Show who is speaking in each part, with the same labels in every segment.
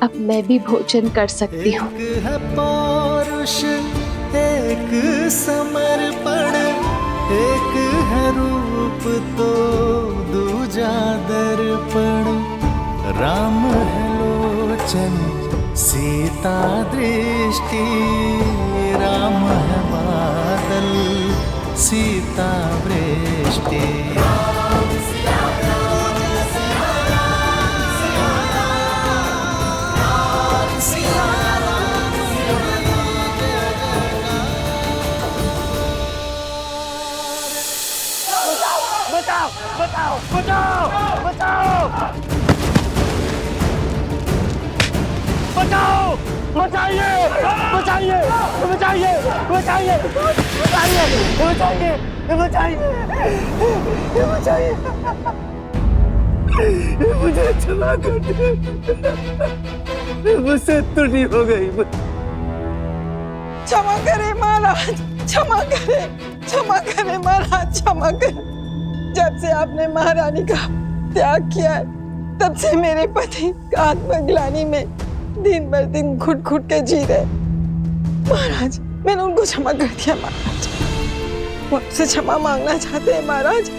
Speaker 1: अब मैं भी भोजन कर सकती हूँ।
Speaker 2: एक है पौरुष, एक समर्पण, एक है रूप तो दूजा दर्पण। राम है लोचन सीता दृष्टि, राम है बादल सीता वृष्टि।
Speaker 3: बचाओ बचाओ बचाओ बचाओ बचाओ, बचाइए बचाइए बचाइए बचाइए बचाइए बचाइए बचाइए, मुझे क्षमा कर दे, मुझसे त्रुटि हो गई।
Speaker 4: क्षमा करें महाराज, क्षमा करें महाराज, क्षमा करें। जब से आपने महारानी का त्याग किया है, तब से मेरे पति आत्मग्लानि में दिन भर दिन घुट घुट के जी रहे। महाराज, मैंने उनको क्षमा कर दिया महाराज, वो आपसे क्षमा मांगना चाहते हैं महाराज,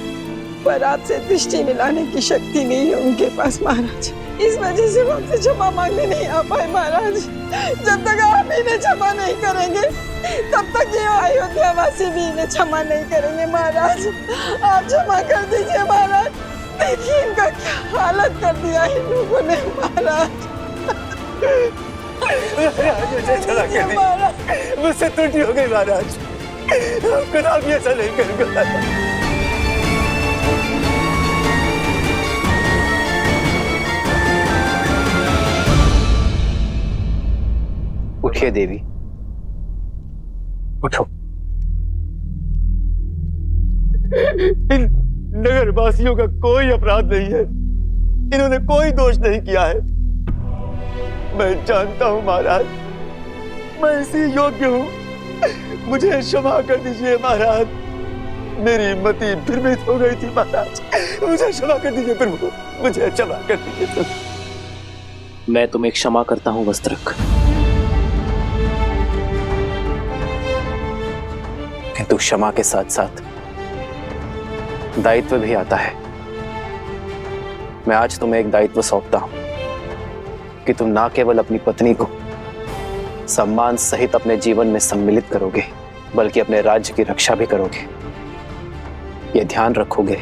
Speaker 4: पर आपसे दृष्टि मिलाने की शक्ति नहीं है उनके पास महाराज। इस वजह से वो आपसे क्षमा मांगने नहीं आ पाए महाराज। जब तक आप इन्हें क्षमा नहीं करेंगे, तब तक ये अयोध्या वासी भी इन्हें क्षमा नहीं करेंगे महाराज। आप क्षमा कर दीजिए महाराज। देखिए इनका क्या हालत कर दिया है इन लोगों ने महाराज।
Speaker 3: मुझसे त्रुटि हो गई महाराज, कदापि भी ऐसा नहीं करूंगा।
Speaker 5: उठिए देवी, उठो।
Speaker 3: इन नगरवासियों का कोई अपराध नहीं है, इन्होंने कोई दोष नहीं किया है। मैं जानता हूं महाराज, मैं इसी योग्य हूं, मुझे क्षमा कर दीजिए महाराज। मेरी मति भ्रमित हो गई थी महाराज, मुझे क्षमा कर दीजिए प्रभु, मुझे क्षमा कर दीजिए।
Speaker 5: मैं तुम्हें क्षमा करता हूं वस्त्रक, किंतु क्षमा के साथ साथ दायित्व भी आता है। मैं आज तुम्हें एक दायित्व सौंपता हूं कि तुम ना केवल अपनी पत्नी को सम्मान सहित अपने जीवन में सम्मिलित करोगे, बल्कि अपने राज्य की रक्षा भी करोगे। यह ध्यान रखोगे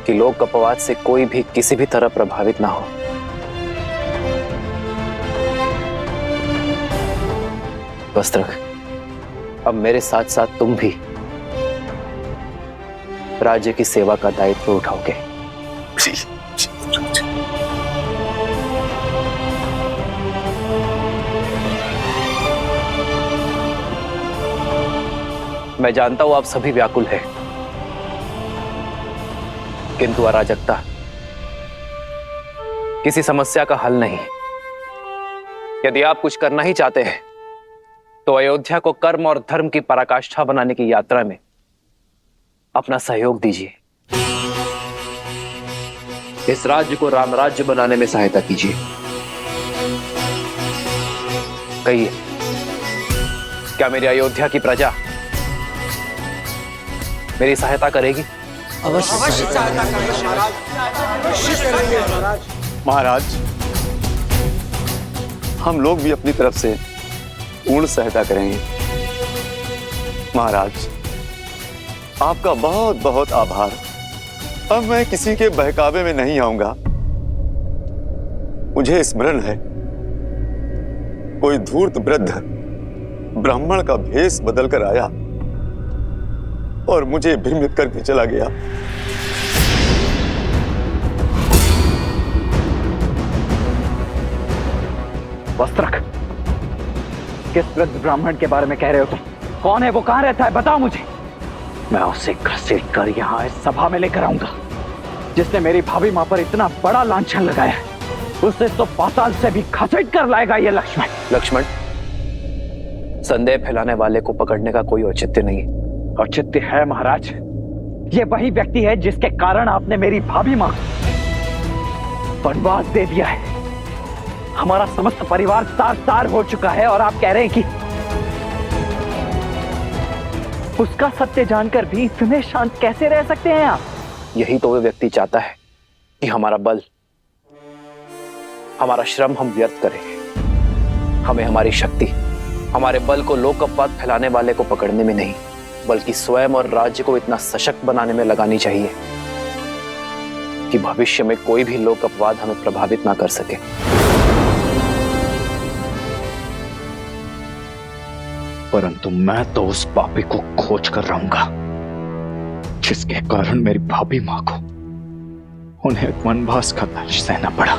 Speaker 5: कि लोक अपवाद से कोई भी किसी भी तरह प्रभावित ना हो। वस्त्रक, अब मेरे साथ साथ तुम भी राज्य की सेवा का दायित्व उठाओगे। मैं जानता हूं आप सभी व्याकुल हैं, किंतु अराजकता किसी समस्या का हल नहीं। यदि आप कुछ करना ही चाहते हैं तो अयोध्या को कर्म और धर्म की पराकाष्ठा बनाने की यात्रा में अपना सहयोग दीजिए। इस राज्य को राम राज्य बनाने में सहायता कीजिए। कहिए, क्या मेरी अयोध्या की प्रजा मेरी सहायता करेगी?
Speaker 4: अवश्य सहायता करेंगे महाराज।
Speaker 3: महाराज, हम लोग भी अपनी तरफ से पूर्ण सहायता करेंगे। महाराज, आपका बहुत बहुत आभार। अब मैं किसी के बहकावे में नहीं आऊंगा। मुझे स्मरण है, कोई धूर्त वृद्ध ब्राह्मण का भेष बदलकर आया और मुझे भ्रमित करके चला गया।
Speaker 6: वस्त्रक, किस वृद्ध ब्राह्मण के बारे में कह रहे हो तुम? कौन है वो, कहां रहता है, बताओ मुझे। मैं उसे घसीट कर यहाँ इस सभा में लेकर आऊंगा। जिसने मेरी भाभी मां पर इतना बड़ा लांछन लगाया है, उसे तो पाताल से भी घसीट कर लाएगा ये लक्ष्मण।
Speaker 5: लक्ष्मण, संदेह फैलाने वाले को पकड़ने का कोई औचित्य नहीं।
Speaker 6: औचित्य है महाराज। ये वही व्यक्ति है जिसके कारण आपने मेरी भाभी मां को वनवास दे दिया है। हमारा समस्त परिवार तार-तार हो चुका है और आप कह रहे हैं कि उसका सत्य जानकर भी इतने शांत कैसे रह सकते हैं आप?
Speaker 5: यही तो वो व्यक्ति चाहता है कि हमारा बल, हमारा श्रम हम व्यर्थ करें। हमें हमारी शक्ति, हमारे बल को लोक अपवाद फैलाने वाले को पकड़ने में नहीं, बल्कि स्वयं और राज्य को इतना सशक्त बनाने में लगानी चाहिए कि भविष्य में कोई भी लोक अपवाद हमें प्रभावित ना कर सके।
Speaker 6: परंतु मैं तो उस पापी को खोज कर रहूंगा जिसके कारण मेरी भाभी मां को उन्हें वनवास का दर्श सहना पड़ा।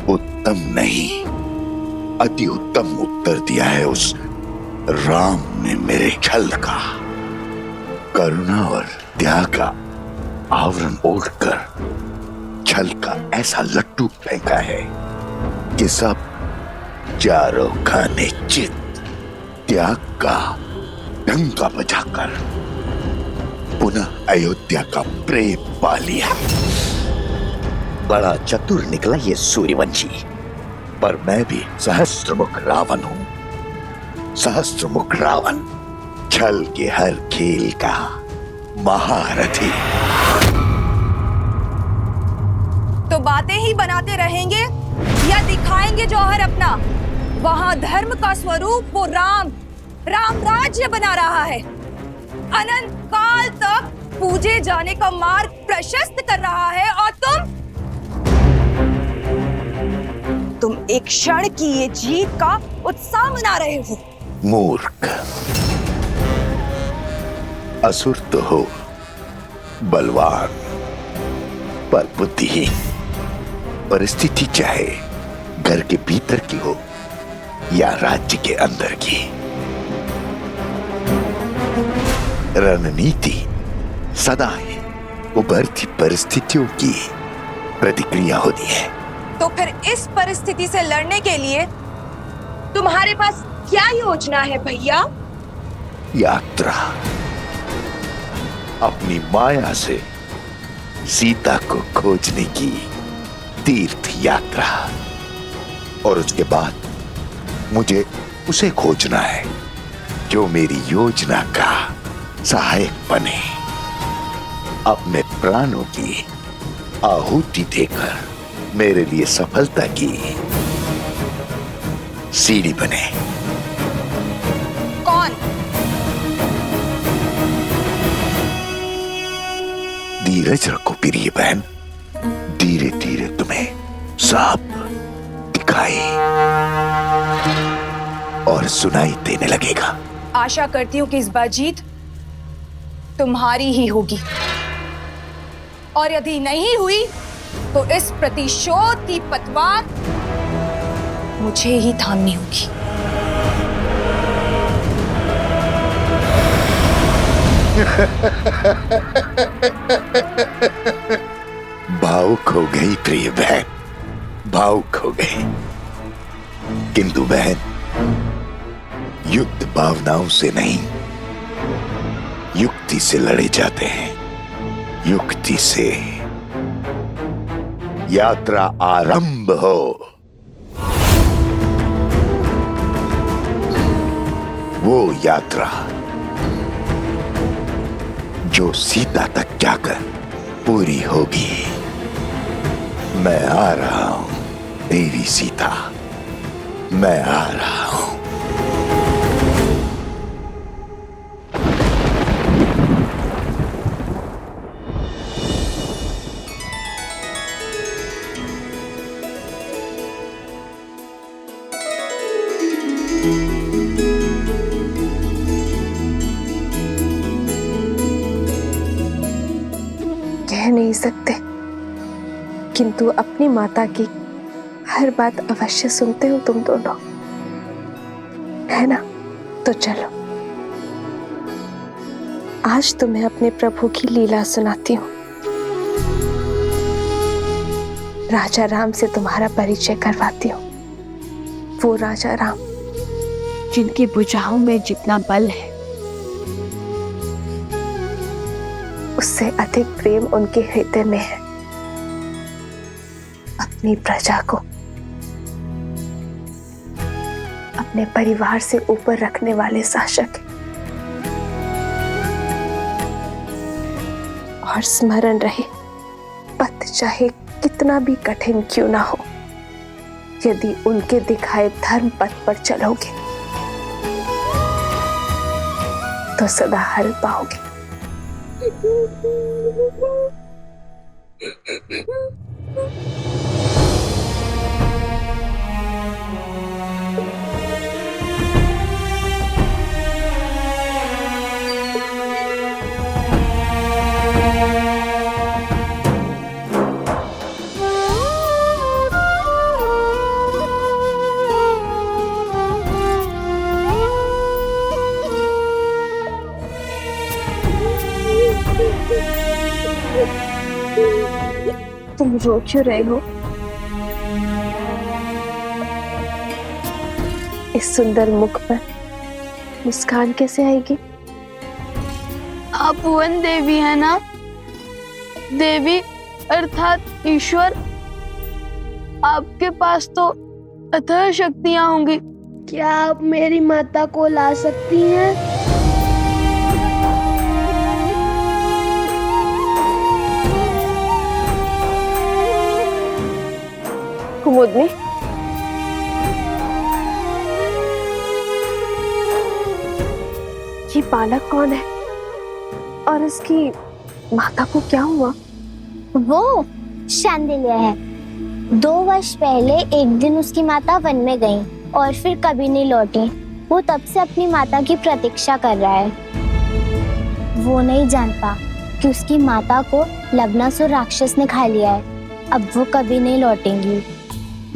Speaker 7: उत्तम नहीं, अति उत्तम उत्तर दिया है उस राम ने मेरे छल का। करुणा और त्याग का आवरण ओढ़कर छल का ऐसा लट्टू फेंका है कि सब चारों खाने चित त्याग का डंका बजाकर पुनः अयोध्या का प्रेम पा लिया। बड़ा चतुर निकला ये सूर्यवंशी, पर मैं भी सहस्त्रमुख रावण हूं। सहस्त्रमुख रावण, छल के हर खेल का महारथी।
Speaker 8: तो बातें ही बनाते रहेंगे या दिखाएंगे जौहर अपना? वहां धर्म का स्वरूप वो राम राज्य बना रहा है, अनंत काल तक पूजे जाने का मार्ग प्रशस्त कर रहा है, और तुम एक क्षण की ये जीत का उत्साह मना रहे हो।
Speaker 7: मूर्ख, असुर तो हो, बलवान पर बुद्धिहीन। परिस्थिति चाहे घर के भीतर की हो या राज्य के अंदर की, रणनीति सदा ही उभरती परिस्थितियों की प्रतिक्रिया होती है।
Speaker 8: तो फिर इस परिस्थिति से लड़ने के लिए तुम्हारे पास क्या योजना है भैया?
Speaker 7: यात्रा, अपनी माया से सीता को खोजने की तीर्थ यात्रा, और उसके बाद मुझे उसे खोजना है जो मेरी योजना का सहायक बने, अपने प्राणों की आहुति देकर मेरे लिए सफलता की सीढ़ी बने।
Speaker 8: कौन?
Speaker 7: धीरज रखो प्रिय बहन, धीरे धीरे तुम्हें साफ दिखाई और सुनाई देने लगेगा।
Speaker 8: आशा करती हूँ कि इस बार जीत तुम्हारी ही होगी, और यदि नहीं हुई तो इस प्रतिशोध की पतवार मुझे ही थामनी होगी।
Speaker 7: भावुक हो गई प्रिय बहन, भावुक हो गई। किंतु बहन, युद्ध भावनाओं से नहीं, युक्ति से लड़े जाते हैं। युक्ति से यात्रा आरंभ हो। वो यात्रा जो सीता तक जाकर पूरी होगी। मैं आ रहा हूं देवी सीता, मैं आ रहा हूं।
Speaker 1: कह नहीं सकते, किंतु अपनी माता की हर बात अवश्य सुनते हो तुम दोनों, है ना? तो चलो, आज तुम्हें अपने प्रभु की लीला सुनाती हूँ। राजा राम से तुम्हारा परिचय करवाती हूँ। वो राजा राम जिनकी भुजाओं में जितना बल है उससे अधिक प्रेम उनके हृदय में है। अपनी प्रजा को अपने परिवार से ऊपर रखने वाले शासक हैं। और स्मरण रहे, पथ चाहे कितना भी कठिन क्यों ना हो, यदि उनके दिखाए धर्म पथ पर चलोगे तो सदा हल पाओगे। तुम रो क्यों रहे हो? इस सुंदर मुख पर मुस्कान कैसे आएगी?
Speaker 9: आप भुवन देवी है ना? देवी अर्थात ईश्वर। आपके पास तो अथाह शक्तियां होंगी। क्या आप मेरी माता को ला सकती हैं?
Speaker 1: कुमुदनी, ये बालक कौन है और इसकी माता को क्या हुआ?
Speaker 10: वो शांडिल्य है। 2 वर्ष पहले एक दिन उसकी माता वन में गई और फिर कभी नहीं लौटी। वो तब से अपनी माता की प्रतीक्षा कर रहा है। वो नहीं जानता कि उसकी माता को लवणासुर राक्षस ने खा लिया है। अब वो कभी नहीं लौटेंगी।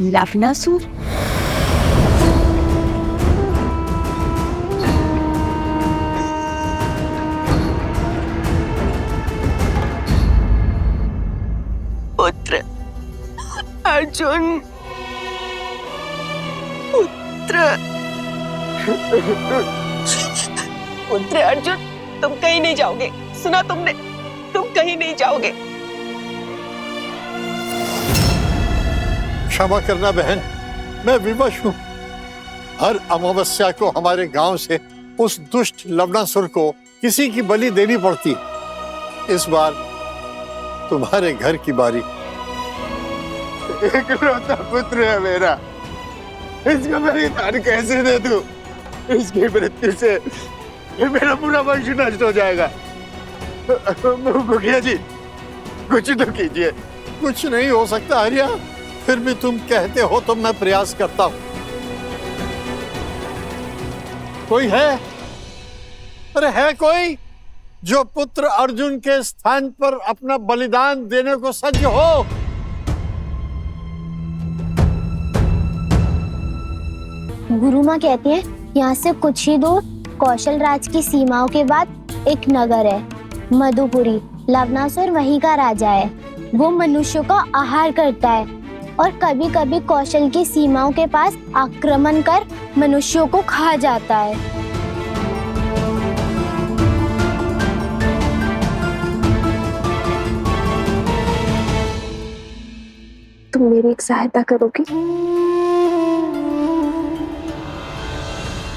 Speaker 1: लवणासुर?
Speaker 4: पुत्र अर्जुन, पुत्र अर्जुन, तुम कहीं नहीं जाओगे। सुना तुमने? तुम कहीं नहीं जाओगे।
Speaker 11: क्षमा करना बहन, मैं विवश हूँ। हर अमावस्या को हमारे गांव से उस दुष्ट लवणासुर को किसी की बलि देनी पड़ती। इस बार तुम्हारे घर की बारी।
Speaker 3: इकलौता पुत्र है मेरा, इसका बलिदान कैसे दे दूं? इसकी मृत्यु से मेरा पूरा वंश नष्ट हो जाएगा। मुखिया जी, कुछ तो कीजिए।
Speaker 11: कुछ नहीं हो सकता आर्या, फिर भी तुम कहते हो तो मैं प्रयास करता हूं। कोई है? अरे है कोई जो पुत्र अर्जुन के स्थान पर अपना बलिदान देने को सज्ज हो?
Speaker 10: गुरु माँ कहती है यहाँ से कुछ ही दूर कौशल राज की सीमाओं के बाद एक नगर है, मधुपुरी। लवणासुर वहीं का राजा है। वो मनुष्यों का आहार करता है और कभी कभी कौशल की सीमाओं के पास आक्रमण कर मनुष्यों को खा जाता है।
Speaker 1: तुम मेरी एक सहायता करोगी?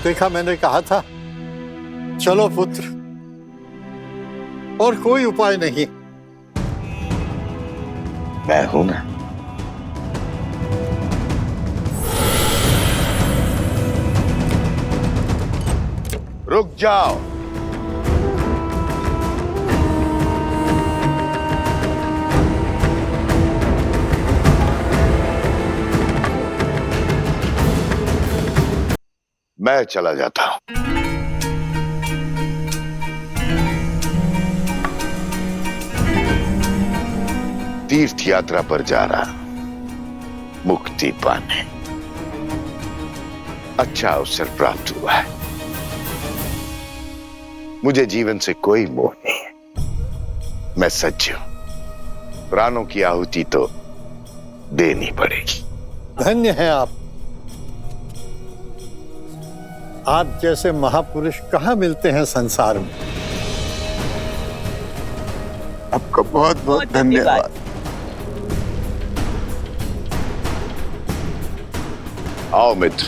Speaker 11: देखा, मैंने कहा था। चलो पुत्र, और कोई उपाय नहीं।
Speaker 7: मैं हूं ना। रुक जाओ। मैं चला जाता हूं। तीर्थ यात्रा पर जा रहा, मुक्ति पाने। अच्छा अवसर प्राप्त हुआ है। मुझे जीवन से कोई मोह नहीं है। मैं सच्ची हूं। प्राणों की आहुति तो देनी पड़ेगी।
Speaker 11: धन्य हैं आप जैसे महापुरुष कहाँ मिलते हैं संसार में।
Speaker 7: आपका बहुत बहुत धन्यवाद। आओ मित्र।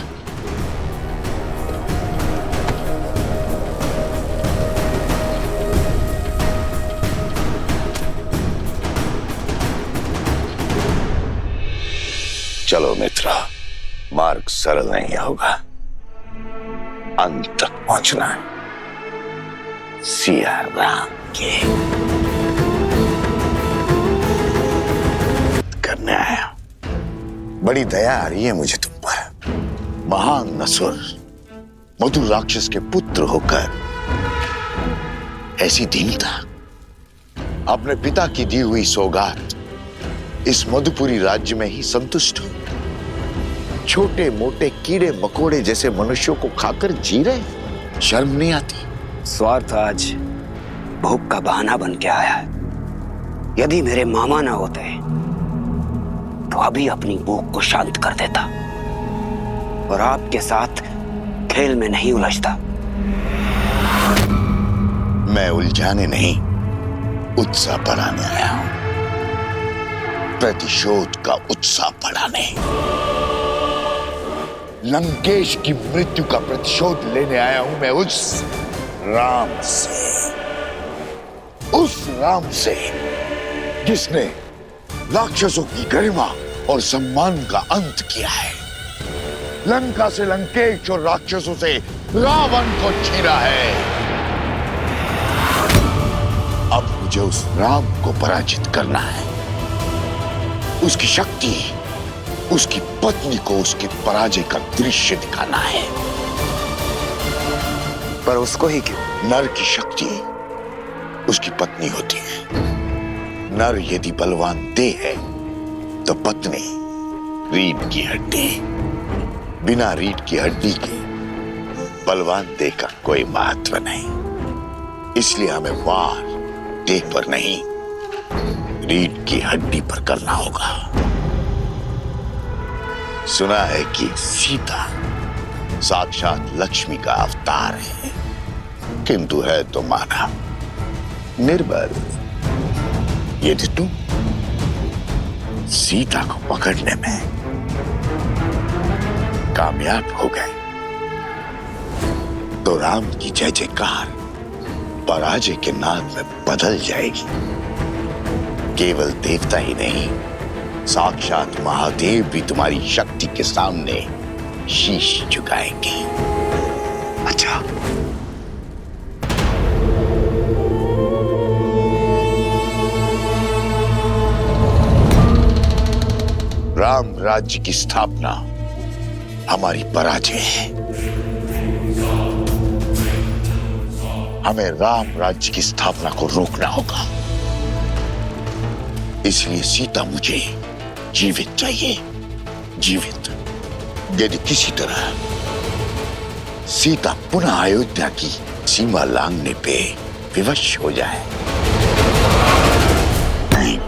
Speaker 7: चलो मित्रा, मार्ग सरल नहीं होगा, अंत तक पहुंचना है। सिया राम के करने आया। बड़ी दया आ रही है मुझे तुम पर। महान नसुर मधुर राक्षस के पुत्र होकर ऐसी दीनता। अपने पिता की दी हुई सौगात इस मधुपुरी राज्य में ही संतुष्ट हो। छोटे मोटे कीड़े मकोड़े जैसे मनुष्यों को खाकर जी रहे, शर्म नहीं आती?
Speaker 12: स्वार्थ आज भूख का बहाना बन के आया है। यदि मेरे मामा ना होते तो अभी अपनी भूख को शांत कर देता और आपके साथ खेल में नहीं उलझता।
Speaker 7: मैं उलझाने नहीं, उत्साह बढ़ाने आया हूं। प्रतिशोध का उत्साह बढ़ाने। लंकेश की मृत्यु का प्रतिशोध लेने आया हूं मैं उस राम से, उस राम से जिसने राक्षसों की गरिमा और सम्मान का अंत किया है। लंका से लंकेश और राक्षसों से रावण को छीना है। अब मुझे उस राम को पराजित करना है। उसकी शक्ति, उसकी पत्नी को उसके पराजय का दृश्य दिखाना है।
Speaker 12: पर उसको ही क्यों?
Speaker 7: नर की शक्ति उसकी पत्नी होती है। नर यदि बलवान देह है तो पत्नी रीढ़ की हड्डी। बिना रीढ़ की हड्डी के बलवान देह का कोई महत्व नहीं। इसलिए हमें वार देह पर नहीं, रीढ़ की हड्डी पर करना होगा। सुना है कि सीता साक्षात लक्ष्मी का अवतार है, किंतु है तो मानव, निर्बल। यदि तुम सीता को पकड़ने में कामयाब हो गए तो राम की जय जयकार पराजय के नाद में बदल जाएगी। केवल देवता ही नहीं, साक्षात महादेव भी तुम्हारी शक्ति के सामने शीश झुकाएंगे। अच्छा, राम राज्य की स्थापना हमारी पराजय है। हमें राम राज्य की स्थापना को रोकना होगा। इसलिए सीता मुझे जीवित चाहिए, जीवित। यदि किसी तरह सीता पुनः अयोध्या की सीमा लांघने पे विवश हो जाए नहीं,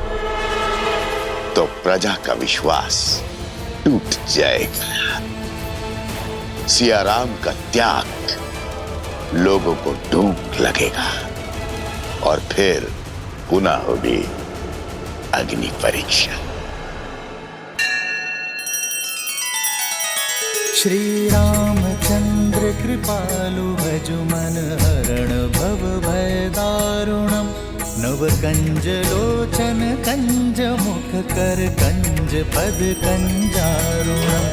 Speaker 7: तो प्रजा का विश्वास टूट जाएगा। सियाराम का त्याग लोगों को ढूंढ लगेगा और फिर पुनः होगी अग्नि परीक्षा।
Speaker 2: श्री रामचंद्र कृपालु भजु मन हरण भव भय दारुणम। नव कंज लोचन कंज मुख कर कंज पद कंजारुणम।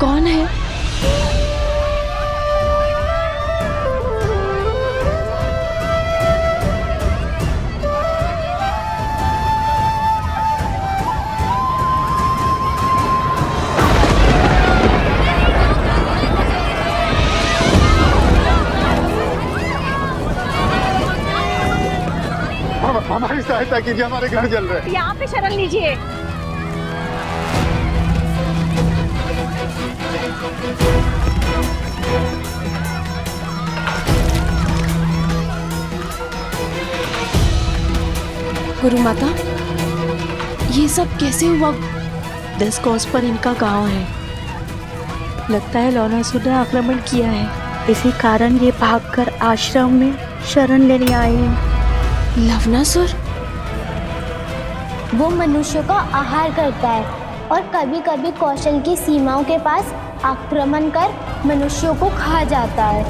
Speaker 9: कौन है?
Speaker 11: हमारी सहायता कीजिए, हमारे घर जल रहे हैं।
Speaker 8: यहाँ पे शरण लीजिए।
Speaker 1: गुरु माता, ये सब कैसे हुआ? 10 कोस पर इनका गांव है। लगता है लवणासुर ने आक्रमण किया है।
Speaker 9: इसी कारण ये भागकर आश्रम में शरण लेने आए हैं।
Speaker 1: लवणासुर?
Speaker 10: वो मनुष्यों का आहार करता है और कभी कभी कौशल की सीमाओं के पास आक्रमण कर मनुष्यों को खा जाता है।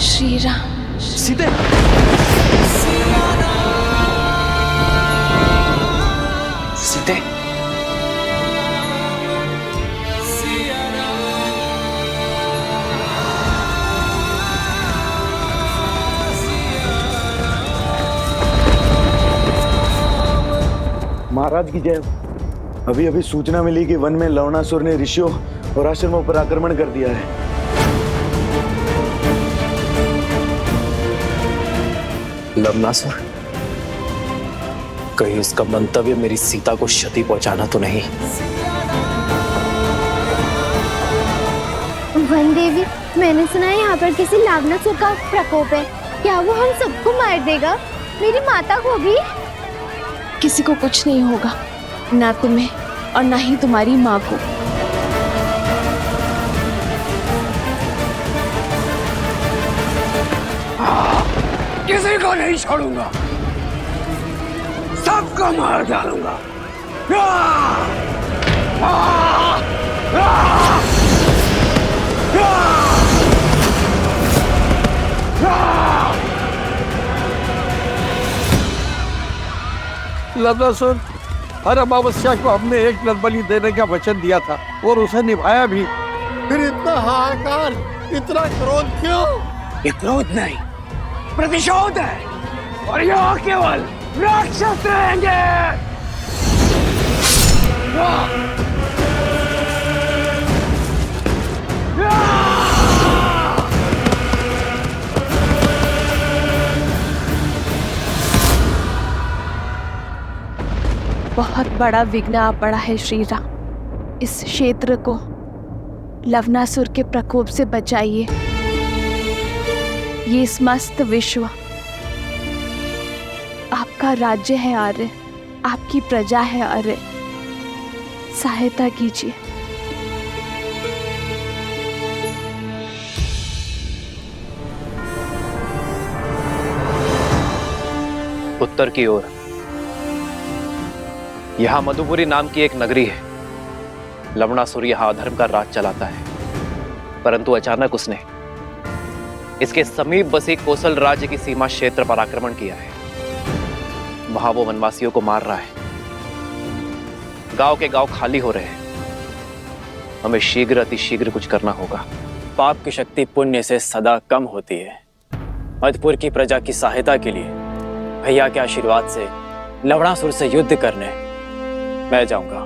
Speaker 1: श्री राम।
Speaker 5: सीते, सीते,
Speaker 3: महाराज की जय। अभी अभी सूचना मिली कि वन में लवणासुर ने ऋषियों और आश्रमों पर आक्रमण कर दिया है।
Speaker 5: लवणासुर? कहीं उसका मंतव्य मेरी सीता को क्षति पहुंचाना तो नहीं?
Speaker 10: वन देवी, मैंने सुना है यहाँ पर किसी लवणासुर का प्रकोप है। क्या वो हम सबको मार देगा? मेरी माता को भी?
Speaker 1: किसी को कुछ नहीं होगा, ना तुम्हें और ना ही तुम्हारी माँ को।
Speaker 12: किसी को नहीं छोड़ूंगा, सबको मार डालूंगा।
Speaker 11: लवणासुर, हर अमावस्या को हमने एक नर बलि देने का वचन दिया था और उसे निभाया भी। फिर इतना हाहाकार, इतना क्रोध क्यों?
Speaker 12: ये क्रोध नहीं, प्रतिशोध है। और यहाँ केवल राक्षस रहेंगे।
Speaker 1: बहुत बड़ा विघ्न आ पड़ा है श्री राम। इस क्षेत्र को लवणासुर के प्रकोप से बचाइए। ये समस्त विश्व आपका राज्य है आर्य, आपकी प्रजा है आर्य। सहायता कीजिए।
Speaker 5: उत्तर की ओर यहां मधुपुरी नाम की एक नगरी है। लवणासुर यहां अधर्म का राज चलाता है, परंतु अचानक उसने इसके समीप बसी कोसल राज्य की सीमा क्षेत्र पर आक्रमण किया है। वहां वो वनवासियों को मार रहा है। गांव के गांव खाली हो रहे हैं। हमें शीघ्र अतिशीघ्र कुछ करना होगा।
Speaker 13: पाप की शक्ति पुण्य से सदा कम होती है। मधुपुर की प्रजा की सहायता के लिए भैया के आशीर्वाद से लवणासुर से युद्ध करने मैं जाऊंगा।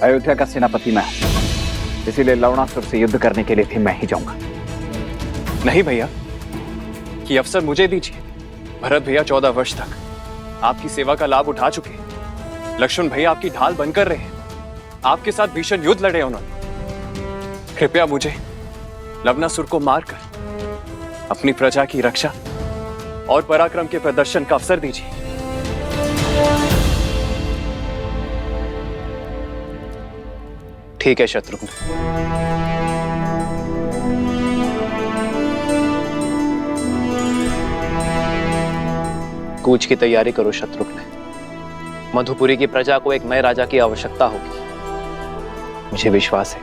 Speaker 6: अयोध्या का सेनापति मैं, इसीलिए लवणासुर से युद्ध करने के लिए भी मैं ही जाऊंगा।
Speaker 13: नहीं भैया, ये अवसर मुझे दीजिए। भरत भैया 14 वर्ष तक आपकी सेवा का लाभ उठा चुके हैं। लक्ष्मण भैया आपकी ढाल बनकर रहे हैं। आपके साथ भीषण युद्ध लड़े उन्होंने। कृपया मुझे लवणासुर को मारकर अपनी प्रजा की रक्षा और पराक्रम के प्रदर्शन का अवसर दीजिए।
Speaker 5: ठीक है शत्रुघ्न। कूच की तैयारी करो शत्रुघ्न। मधुपुरी की प्रजा को एक नए राजा की आवश्यकता होगी। मुझे विश्वास है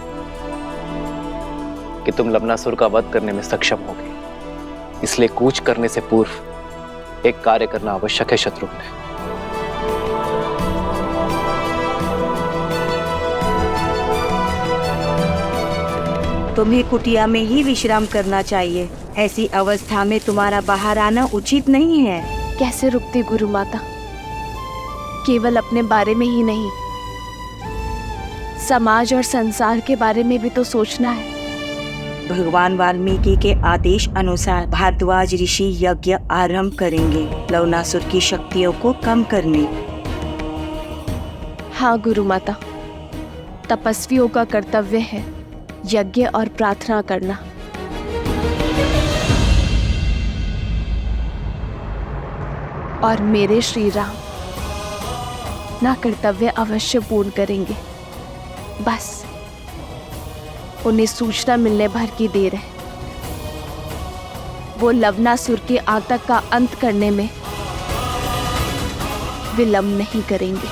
Speaker 5: कि तुम लवणासुर का वध करने में सक्षम होगे। इसलिए कूच करने से पूर्व एक कार्य करना आवश्यक है शत्रुघ्न।
Speaker 14: तुम्हें कुटिया में ही विश्राम करना चाहिए। ऐसी अवस्था में तुम्हारा बाहर आना उचित नहीं है।
Speaker 1: कैसे रुकती गुरु माता? केवल अपने बारे में ही नहीं, समाज और संसार के बारे में भी तो सोचना है।
Speaker 14: भगवान वाल्मीकि के आदेश अनुसार भारद्वाज ऋषि यज्ञ आरंभ करेंगे लवणासुर की शक्तियों को कम करने।
Speaker 1: हाँ गुरु माता, तपस्वियों का कर्तव्य है यज्ञ और प्रार्थना करना। और मेरे श्री राम ना कर्तव्य अवश्य पूर्ण करेंगे। बस उन्हें सूचना मिलने भर की देर है। वो लवणासुर के आतंक का अंत करने में विलंब नहीं करेंगे।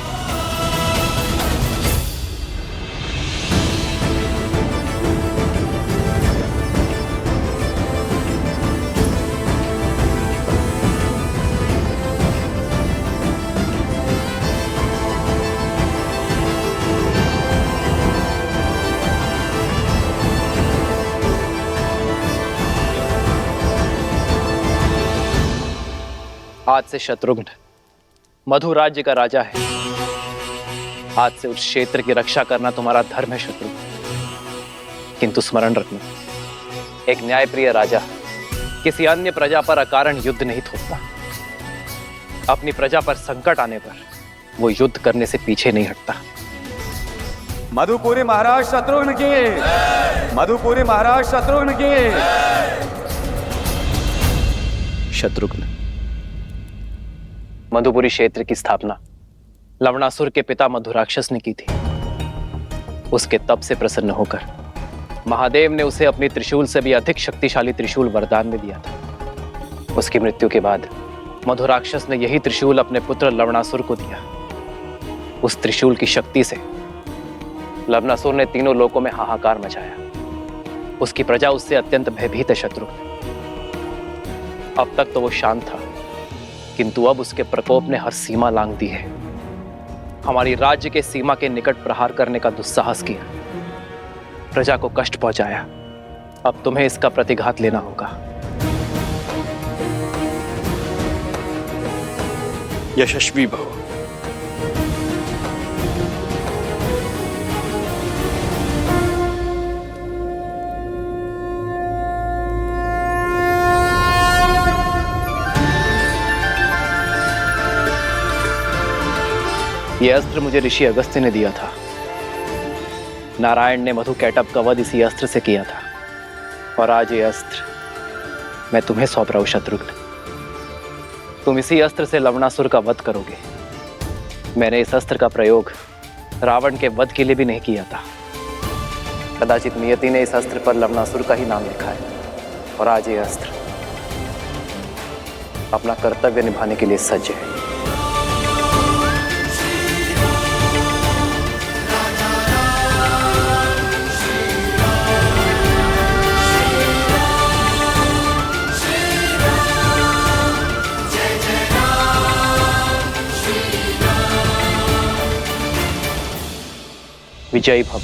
Speaker 5: आज से शत्रुघ्न मधु राज्य का राजा है। आज से उस क्षेत्र की रक्षा करना तुम्हारा धर्म है शत्रुघ्न। किंतु स्मरण रखना, एक न्यायप्रिय राजा किसी अन्य प्रजा पर अकारण युद्ध नहीं थोपता। अपनी प्रजा पर संकट आने पर वो युद्ध करने से पीछे नहीं हटता।
Speaker 6: मधुपुरी महाराज शत्रुघ्न की, मधुपुरी महाराज शत्रुघ्न की।
Speaker 5: शत्रुघ्न, मधुपुरी क्षेत्र की स्थापना लवणासुर के पिता मधुराक्षस ने की थी। उसके तप से प्रसन्न होकर महादेव ने उसे अपनी त्रिशूल से भी अधिक शक्तिशाली त्रिशूल वरदान में दिया था। उसकी मृत्यु के बाद मधुराक्षस ने यही त्रिशूल अपने पुत्र लवणासुर को दिया। उस त्रिशूल की शक्ति से लवणासुर ने तीनों लोकों में हाहाकार मचाया। उसकी प्रजा उससे अत्यंत भयभीत है शत्रुघ्न। अब तक तो वो शांत था, किंतु अब उसके प्रकोप ने हर सीमा लांघ दी है। हमारी राज्य के सीमा के निकट प्रहार करने का दुस्साहस किया, प्रजा को कष्ट पहुंचाया। अब तुम्हें इसका प्रतिघात लेना होगा।
Speaker 13: यशस्वी भव।
Speaker 5: यह अस्त्र मुझे ऋषि अगस्त्य ने दिया था। नारायण ने मधु कैटभ का वध इसी अस्त्र से किया था, और आज ये अस्त्र मैं तुम्हें सौंप रहा हूं शत्रुघ्न। तुम इसी अस्त्र से लवणासुर का वध करोगे। मैंने इस अस्त्र का प्रयोग रावण के वध के लिए भी नहीं किया था। कदाचित नियति ने इस अस्त्र पर लवणासुर का ही नाम लिखा है, और आज ये अस्त्र अपना कर्तव्य निभाने के लिए सज्ज है। विजयी भव।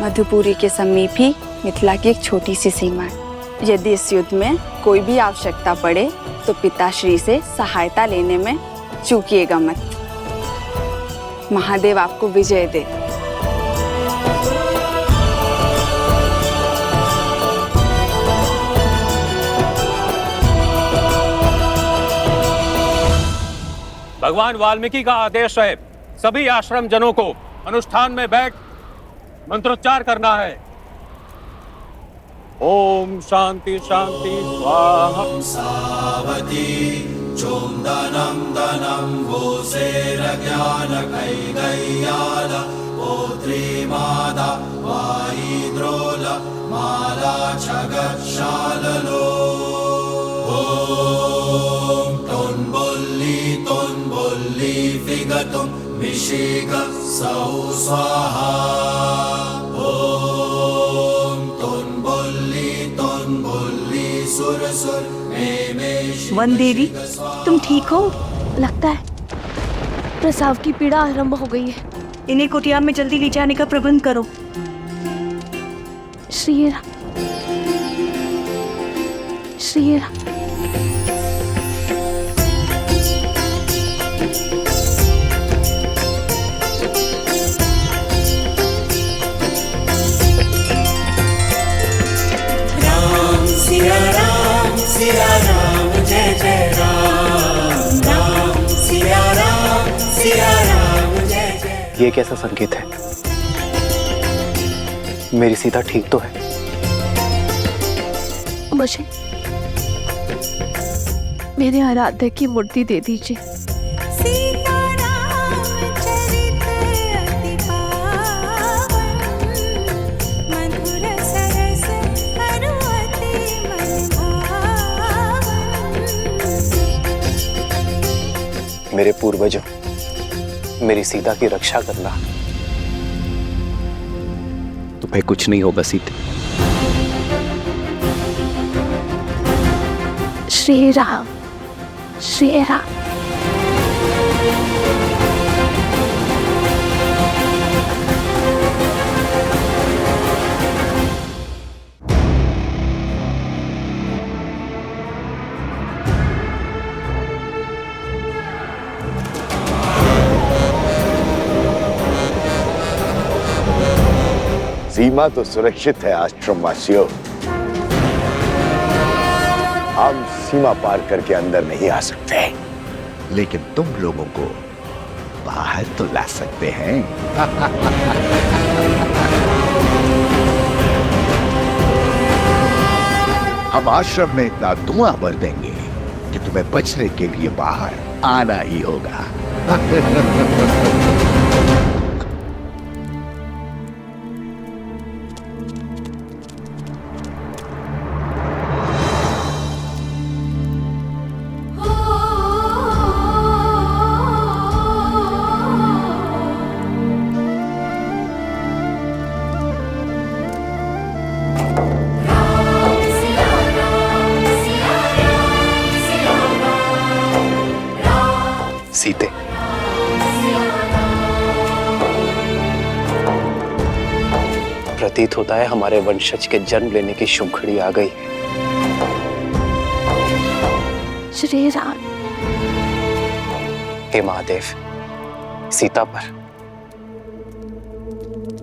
Speaker 15: मधुपुरी के समीप ही मिथिला की एक छोटी सी सीमा है। यदि इस युद्ध में कोई भी आवश्यकता पड़े तो पिताश्री से सहायता लेने में चूकिएगा मत। महादेव आपको विजय दे।
Speaker 16: भगवान वाल्मीकि का आदेश है, सभी आश्रम जनों को अनुष्ठान में बैठ मंत्रोच्चार करना है। ओम शांति शांति स्वाहा।
Speaker 2: सावती चोंदनम दनम भूसेरज्ञान कैगय्याल पोत्री मादा वाईद्रोल माला छगशाललो। ओम तोन्बुल्ली फिगतुम मिशिग सौ स्वाहा। ओम तोन्बुल्ली सुर सुर
Speaker 14: वन देवी, तुम ठीक हो?
Speaker 1: लगता है प्रसव की पीड़ा आरंभ हो गई है।
Speaker 14: इन्हें कुटिया में जल्दी ले जाने का प्रबंध करो।
Speaker 1: श्री राम, श्री राम।
Speaker 2: सिया राम जय जय राम, राम सिया राम जय जय।
Speaker 5: ये कैसा संकेत है? मेरी सीता ठीक तो है?
Speaker 1: मुझे मेरे आराध्य की मूर्ति दे दीजिए।
Speaker 5: मेरे पूर्वजों, मेरी सीता की रक्षा करना। तुम्हें कुछ नहीं होगा सीते।
Speaker 1: श्री राम, श्री राम।
Speaker 7: सीमा तो सुरक्षित है आश्रमवासियों। हम सीमा पार करके अंदर नहीं आ सकते,
Speaker 17: लेकिन तुम लोगों को बाहर तो ला सकते हैं। हम आश्रम में इतना धुआं भर देंगे कि तुम्हें बचने के लिए बाहर आना ही होगा।
Speaker 5: सीते, प्रतीत होता है हमारे वंशज के जन्म लेने की शुभ घड़ी आ गई।
Speaker 1: श्री राम।
Speaker 5: हे महादेव, सीता पर,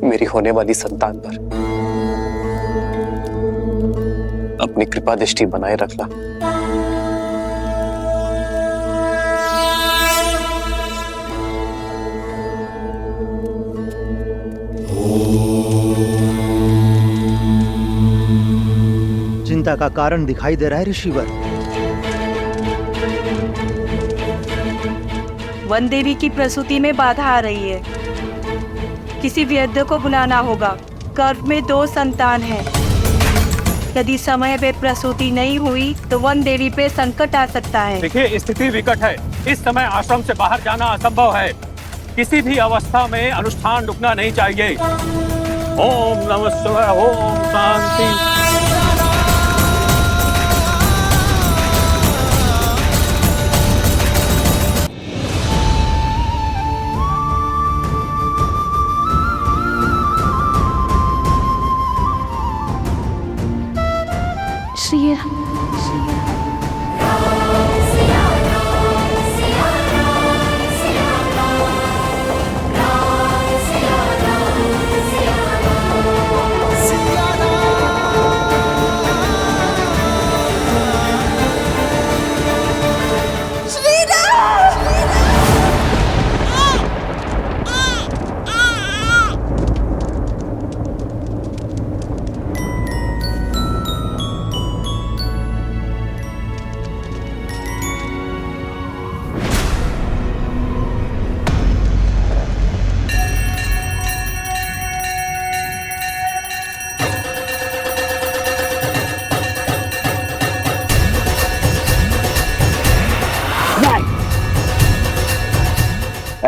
Speaker 5: मेरी होने वाली संतान पर अपनी कृपा दृष्टि बनाए रखना।
Speaker 18: चिंता का कारण दिखाई दे रहा है ऋषिवर।
Speaker 14: वन देवी की प्रसूति में बाधा आ रही है। किसी वैद्य को बुलाना होगा। गर्भ में 2 संतान हैं। यदि समय पे प्रसूति नहीं हुई तो वन देवी पे संकट आ सकता है।
Speaker 16: देखिए, स्थिति विकट है। इस समय आश्रम से बाहर जाना असंभव है। किसी भी अवस्था में अनुष्ठान रुकना नहीं चाहिए। ओम नमः शिवाय, ओम शांति।
Speaker 1: श्री राम, श्री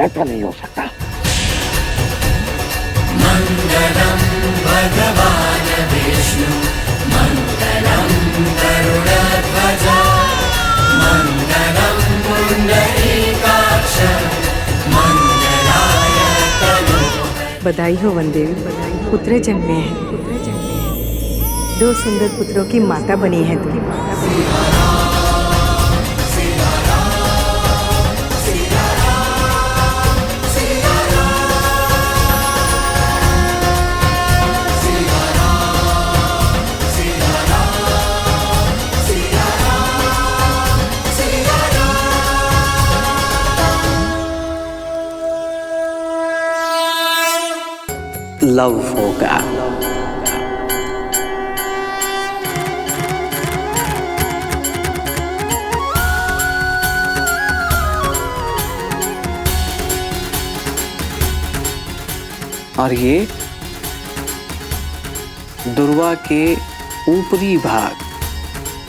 Speaker 17: ऐसा नहीं हो सकता।
Speaker 2: मंगलम भगवान विष्णु, मंगलम गरुड़ध्वज, मंगलम पुंडरीकाक्ष, मंगलाय तनोहर।
Speaker 19: बधाई हो वन देवी, पुत्र जन्मे हैं। 2 सुंदर पुत्रों की माता बनी है तू।
Speaker 12: लव होगा। और ये दुर्वा के ऊपरी भाग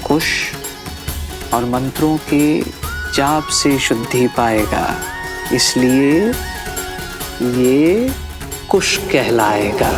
Speaker 12: कुश और मंत्रों के जाप से शुद्धि पाएगा, इसलिए ये कुश कहलाएगा।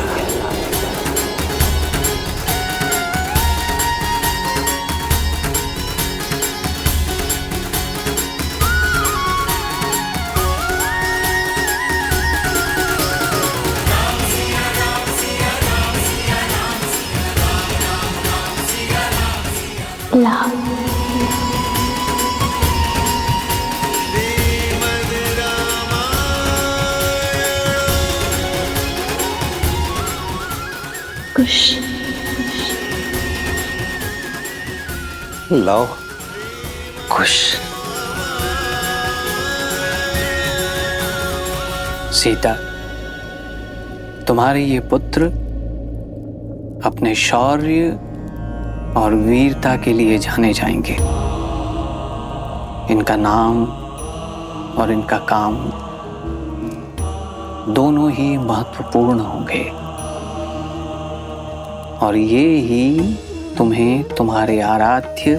Speaker 10: कुश
Speaker 12: लव कुश। सीता, तुम्हारे ये पुत्र अपने शौर्य और वीरता के लिए जाने जाएंगे। इनका नाम और इनका काम दोनों ही महत्वपूर्ण होंगे, और ये ही तुम्हें तुम्हारे आराध्य,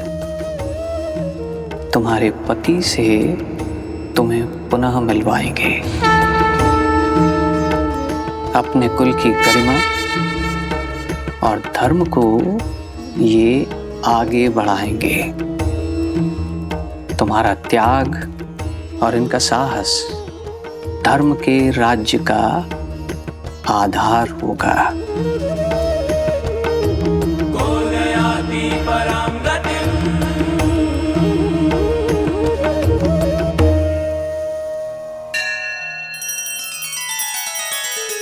Speaker 12: तुम्हारे पति से तुम्हें पुनः मिलवाएंगे। अपने कुल की गरिमा और धर्म को ये आगे बढ़ाएंगे। तुम्हारा त्याग और इनका साहस धर्म के राज्य का आधार होगा।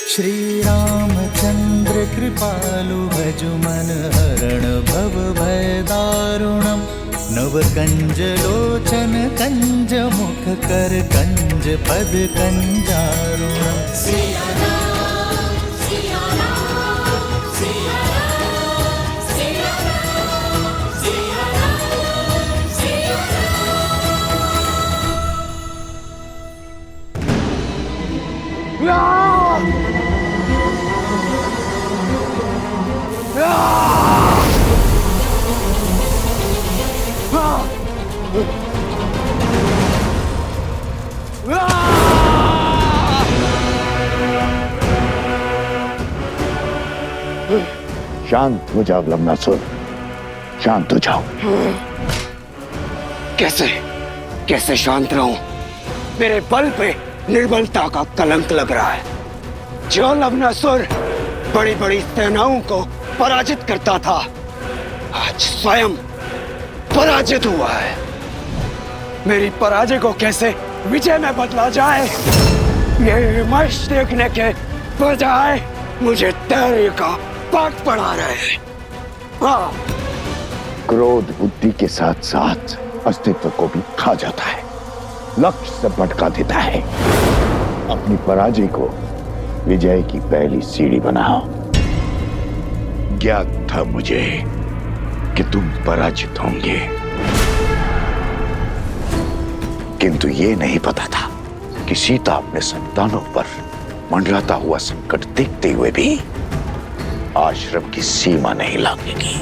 Speaker 2: श्री रामचंद्र कृपालु भजु मन हरण भव भय दारुणम। नव कंज लोचन कंज मुख कर कंज पद कंजारुणम।
Speaker 17: शांत हो जाओ लवनासुर, शांत हो जाओ।
Speaker 12: कैसे कैसे शांत रहूं? मेरे बल पे निर्बलता का कलंक लग रहा है। जो लवनासुर बड़ी बड़ी सेनाओं को पराजित करता था, आज स्वयं पराजित हुआ है। मेरी पराजय को कैसे विजय में बदला जाए, ये विमर्श देखने के बजाय मुझे धैर्य का पाठ पढ़ा रहे हैं।
Speaker 17: क्रोध बुद्धि के साथ साथ अस्तित्व को भी खा जाता है, लक्ष्य से भटका देता है। अपनी पराजय को विजय की पहली सीढ़ी बनाओ। ज्ञात था मुझे कि तुम पराजित होंगे, किंतु ये नहीं पता था कि सीता अपने संतानों पर मंडराता हुआ संकट देखते हुए भी आश्रम की सीमा नहीं लांघेगी।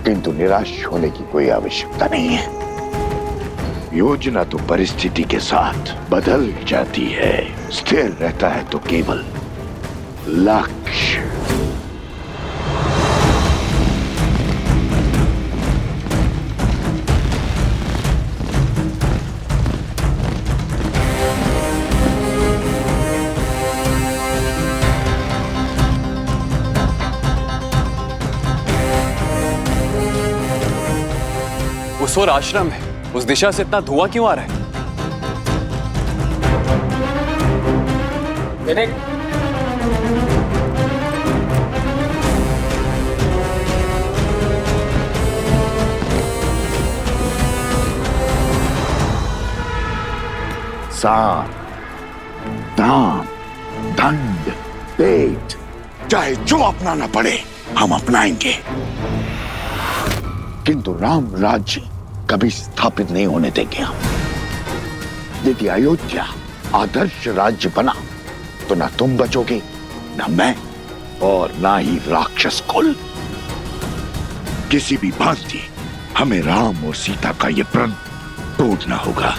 Speaker 17: किंतु निराश होने की कोई आवश्यकता नहीं है। योजना तो परिस्थिति के साथ बदल जाती है, स्थिर रहता है तो केवल लक्ष्य।
Speaker 13: ओर आश्रम है, उस दिशा से इतना धुआं क्यों आ रहा है?
Speaker 17: साम, दाम, दंड, पेट, चाहे जो अपनाना पड़े हम अपनाएंगे, किंतु राम राज्य कभी स्थापित नहीं होने देंगे हम। यदि अयोध्या आदर्श राज्य बना तो ना तुम बचोगे, ना मैं, और ना ही राक्षस कुल। किसी भी भांति हमें राम और सीता का ये प्रण तोड़ना होगा,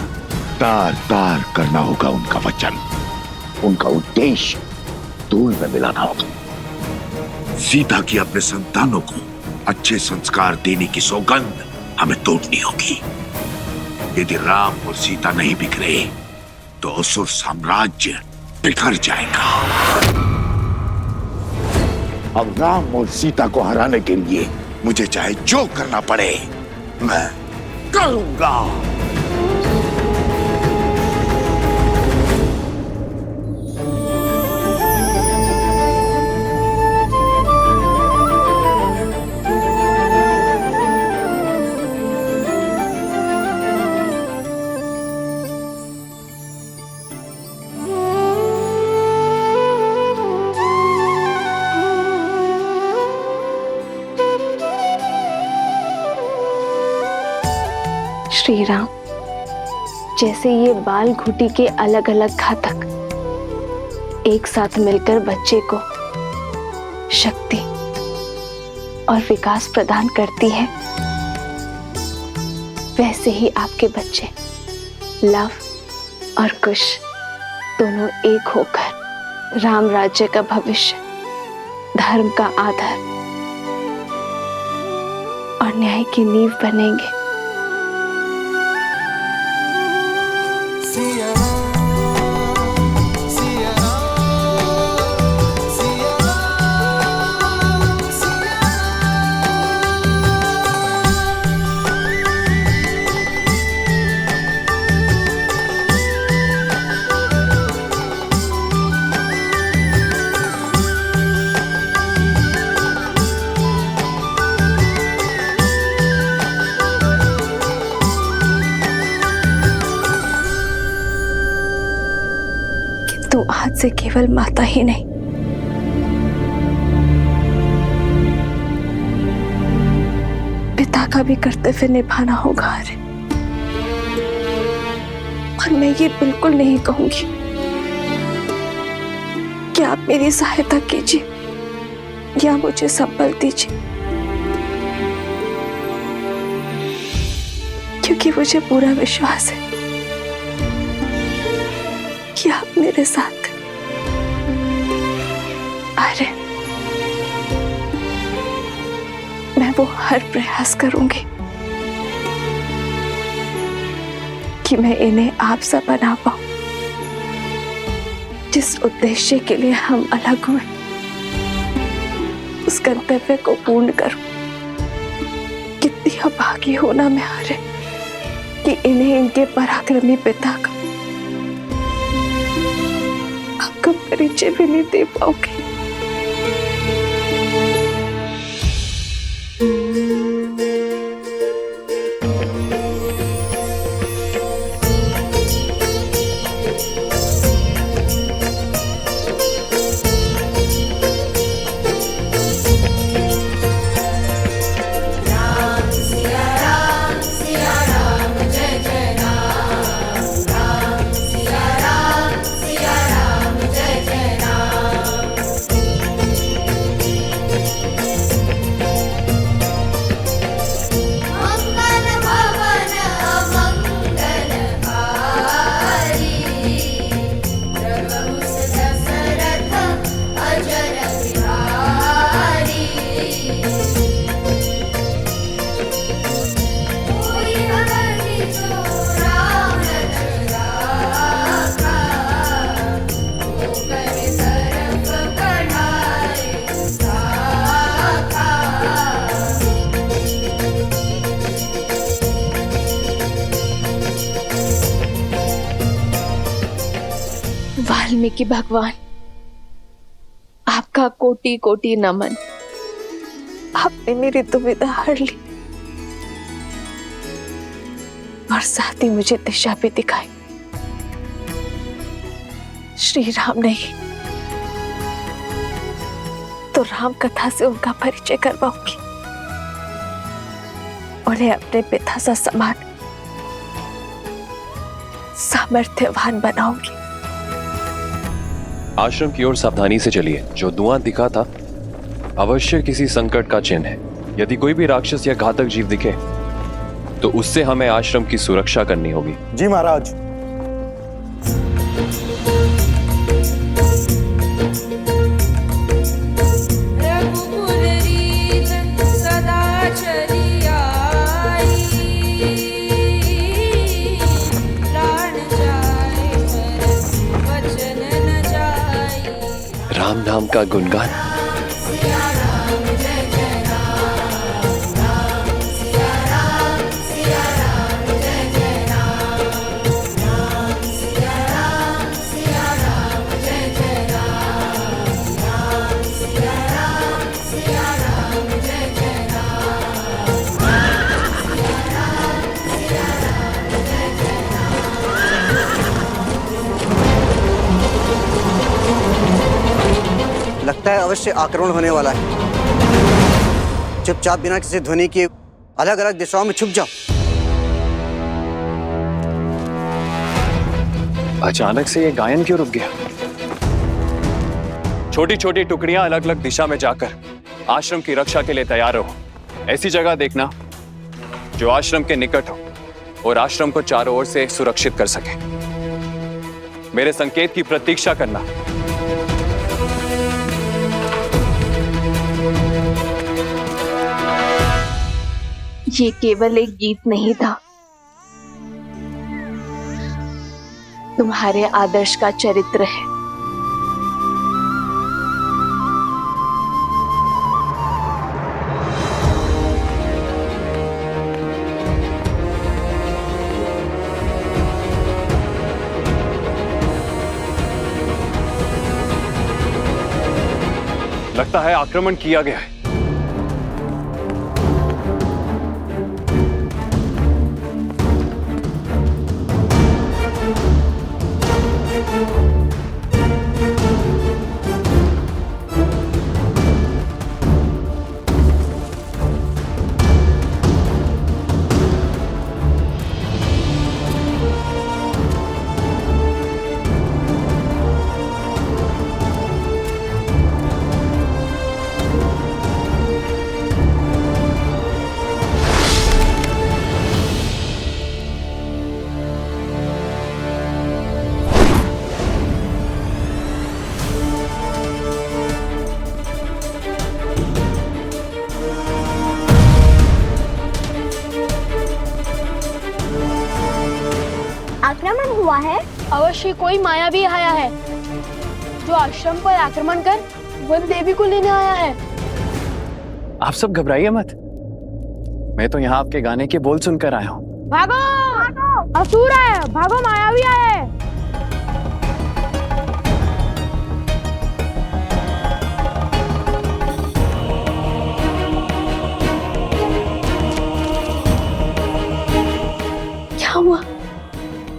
Speaker 17: तार तार करना होगा उनका वचन, उनका उद्देश्य धूल में मिलाना होगा। सीता की अपने संतानों को अच्छे संस्कार देने की सौगंध हमें तोड़नी होगी। यदि राम और सीता नहीं बिखरे तो असुर साम्राज्य बिखर जाएगा। अब राम और सीता को हराने के लिए मुझे चाहे जो करना पड़े मैं करूंगा।
Speaker 1: श्री राम, जैसे ये बाल घुटी के अलग अलग घातक एक साथ मिलकर बच्चे को शक्ति और विकास प्रदान करती है, वैसे ही आपके बच्चे लव और कुश दोनों एक होकर राम राज्य का भविष्य, धर्म का आधार और न्याय की नींव बनेंगे। तू आज से केवल माता ही नहीं, पिता का भी कर्तव्य निभाना होगा। अरे, और मैं ये बिल्कुल नहीं कहूंगी कि आप मेरी सहायता कीजिए या मुझे संबल दीजिए, क्योंकि मुझे पूरा विश्वास है कि आप मेरे साथ। अरे, मैं वो हर प्रयास करूंगी कि मैं इन्हें आप सा बना पाऊं, जिस उद्देश्य के लिए हम अलग हुए उस गंतव्य को पूर्ण करूं। कितनी अभागी होना मैं हारे कि इन्हें इनके पराक्रमी पिता का आपका परिचय भी नहीं दे पाओगे। वाल्मीकि भगवान, आपका कोटि कोटि नमन। आपने मेरी दुविधा हर ली और साथ ही मुझे दिशा भी दिखाई। श्री राम नहीं तो राम कथा से उनका परिचय करवाऊंगी, उन्हें अपने पिता सा समान सामर्थ्यवान बनाऊंगी।
Speaker 13: आश्रम की ओर सावधानी से चलिए। जो धुआं दिखा था अवश्य किसी संकट का चिन्ह है। यदि कोई भी राक्षस या घातक जीव दिखे तो उससे हमें आश्रम की सुरक्षा करनी होगी।
Speaker 3: जी महाराज।
Speaker 13: राम नाम का गुणगान।
Speaker 20: लगता है अवश्य आक्रमण होने वाला है। चुपचाप बिना किसी ध्वनि के अलग अलग दिशाओं में छुप जाओ।
Speaker 13: अचानक से ये गायन क्यों रुक गया? छोटी छोटी टुकड़ियां अलग अलग दिशा में जाकर आश्रम की रक्षा के लिए तैयार रहो। ऐसी जगह देखना जो आश्रम के निकट हो और आश्रम को चारों ओर से सुरक्षित कर सके। मेरे संकेत की प्रतीक्षा करना।
Speaker 1: ये केवल एक गीत नहीं था, तुम्हारे आदर्श का चरित्र है।
Speaker 13: लगता है आक्रमण किया गया है।
Speaker 10: आक्रमण हुआ है?
Speaker 9: अवश्य कोई मायावी आया है जो आश्रम पर आक्रमण कर वन देवी को लेने आया है।
Speaker 13: आप सब घबराइए मत। मैं तो यहाँ आपके गाने के बोल सुनकर आया हूँ।
Speaker 9: भागो, असुर है, भागो, मायावी आया है।
Speaker 1: क्या हुआ?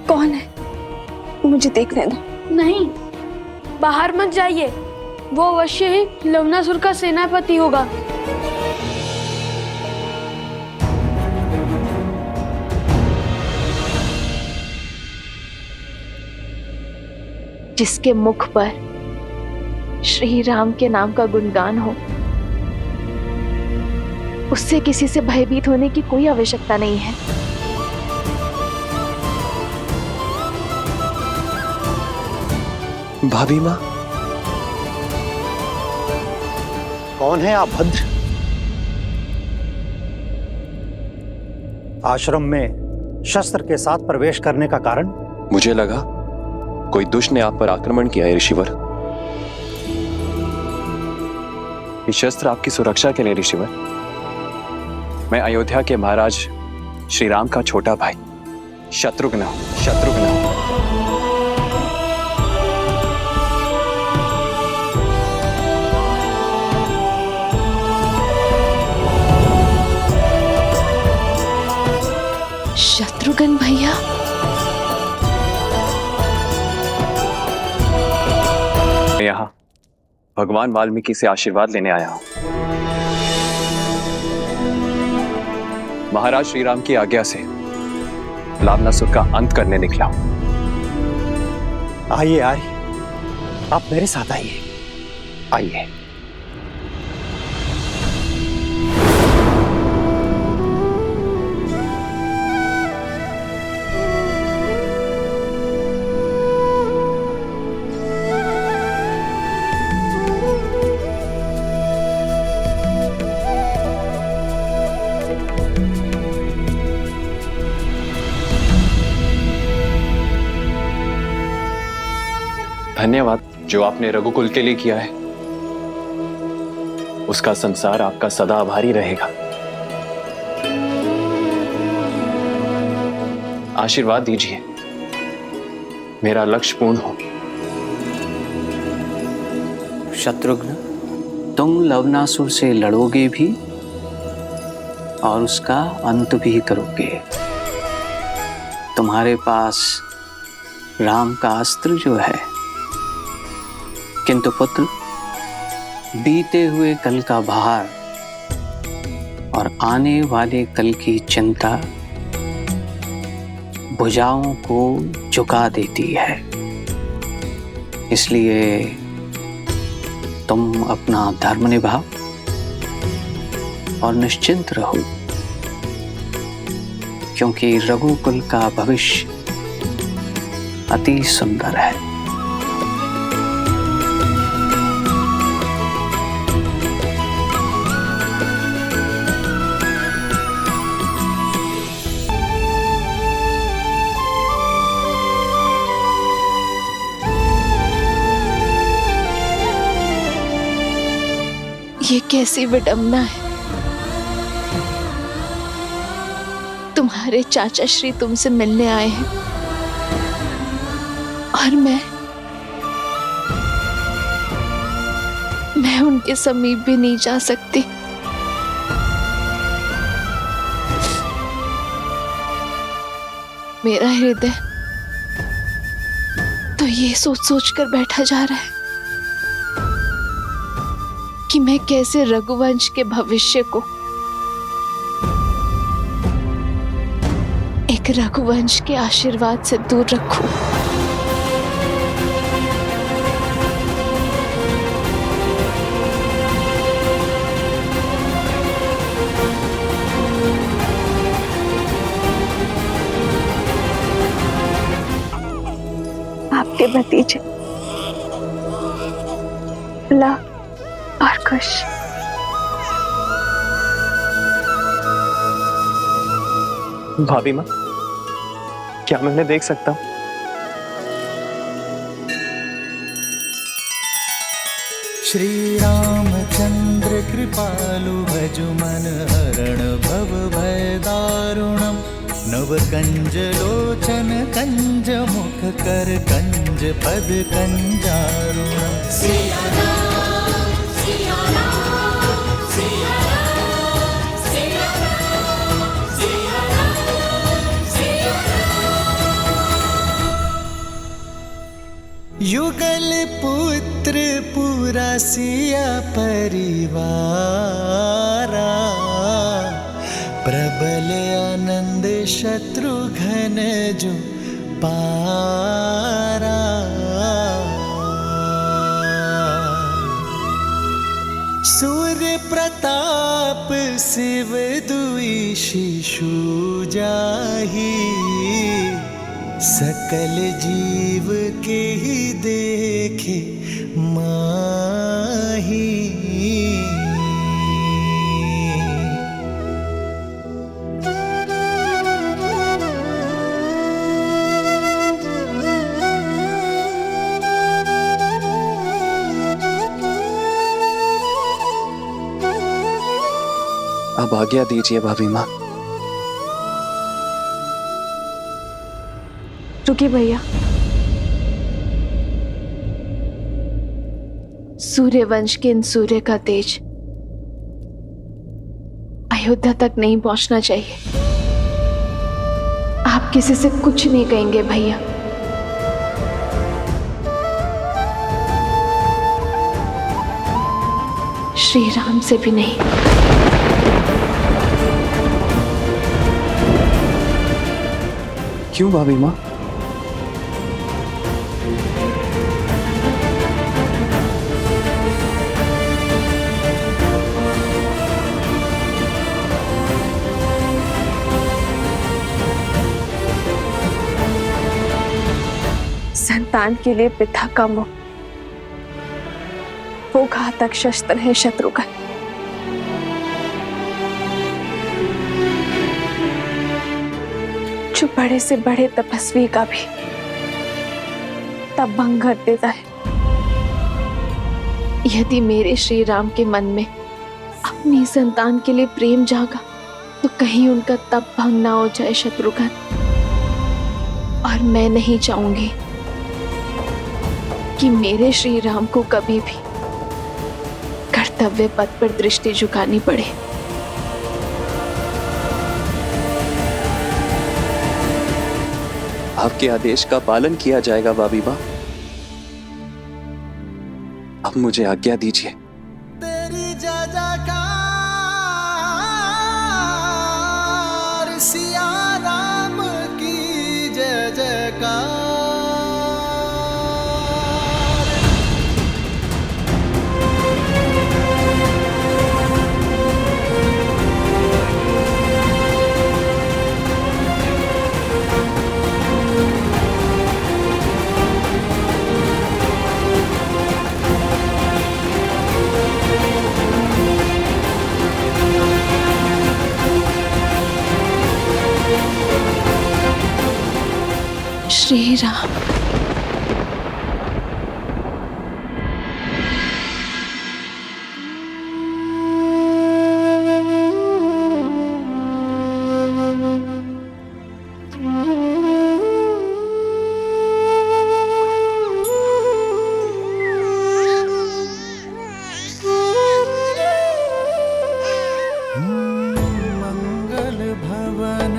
Speaker 1: कौन है? मुझे देखने दो।
Speaker 9: नहीं, बाहर मत जाइए। वो अवश्य ही लवणासुर का सेनापति होगा।
Speaker 1: जिसके मुख पर श्री राम के नाम का गुणगान हो, उससे किसी से भयभीत होने की कोई आवश्यकता नहीं है।
Speaker 5: भाभी माँ,
Speaker 18: कौन है आप भद्र? आश्रम में शस्त्र के साथ प्रवेश करने का कारण?
Speaker 13: मुझे लगा कोई दुष्ट ने आप पर आक्रमण किया है ऋषिवर। ये शस्त्र आपकी सुरक्षा के लिए ऋषिवर। मैं अयोध्या के महाराज श्री राम का छोटा भाई शत्रुघ्न हूं।
Speaker 1: शत्रुघ्न भैया,
Speaker 13: मैं यहाँ भगवान वाल्मीकि से आशीर्वाद लेने आया हूं। महाराज श्री राम की आज्ञा से लावणासुर का अंत करने निकला हूं।
Speaker 3: आइए आइए, आप मेरे साथ आइए।
Speaker 13: आइए। धन्यवाद जो आपने रघुकुल के लिए किया है, उसका संसार आपका सदा आभारी रहेगा। आशीर्वाद दीजिए मेरा लक्ष्य पूर्ण हो।
Speaker 12: शत्रुघ्न, तुम लवणासुर से लड़ोगे भी और उसका अंत भी करोगे। तुम्हारे पास राम का अस्त्र जो है, किंतु पुत्र, बीते हुए कल का भार और आने वाले कल की चिंता भुजाओं को झुका देती है। इसलिए तुम अपना धर्म निभाओ और निश्चिंत रहो, क्योंकि रघुकुल का भविष्य अति सुंदर है।
Speaker 1: ये कैसी विडंबना है। तुम्हारे चाचा श्री तुमसे मिलने आए हैं और मैं उनके समीप भी नहीं जा सकती। मेरा हृदय तो ये सोच सोच कर बैठा जा रहा है कि मैं कैसे रघुवंश के भविष्य को एक रघुवंश के आशीर्वाद से दूर रखूं। आपके भतीजे ला और खुश।
Speaker 13: भाभी माँ, क्या मैं उन्हें देख सकता हूँ?
Speaker 2: श्री रामचंद्र कृपालु भजु मन हरण भव भय दारुणम नव कंज लोचन कंज मुख कर कंज पद कंजारुणम। युगल पुत्र पूरा सिया परिवारा प्रबल आनंद शत्रुघ्न जो पारा। सूर्य प्रताप शिव दुई शिशु जाहि सकल जीव के ही देखे माही।
Speaker 13: अब आज्ञा दीजिए भाभी माँ।
Speaker 1: रुकिए भैया, सूर्यवंश के इन सूर्य का तेज अयोध्या तक नहीं पहुंचना चाहिए। आप किसी से कुछ नहीं कहेंगे भैया। श्री राम से भी नहीं।
Speaker 13: क्यों भाभी माँ?
Speaker 1: संतान के लिए पिता का मोह वो घातक शस्त्र है शत्रुघ्न। जो बड़े से बड़े तपस्वी का भी तब भंग कर देता है। यदि मेरे श्री राम के मन में अपनी संतान के लिए प्रेम जागा तो कहीं उनका तप भंग ना हो जाए शत्रुघ्न। और मैं नहीं चाहूंगी कि मेरे श्री राम को कभी भी कर्तव्य पथ पर दृष्टि झुकानी पड़े।
Speaker 13: आपके आदेश का पालन किया जाएगा भाभी माँ। अब मुझे आज्ञा दीजिए।
Speaker 2: तेरी जय जयकार सिया राम की जय जयकार।
Speaker 1: श्री राम।
Speaker 2: मंगल भवन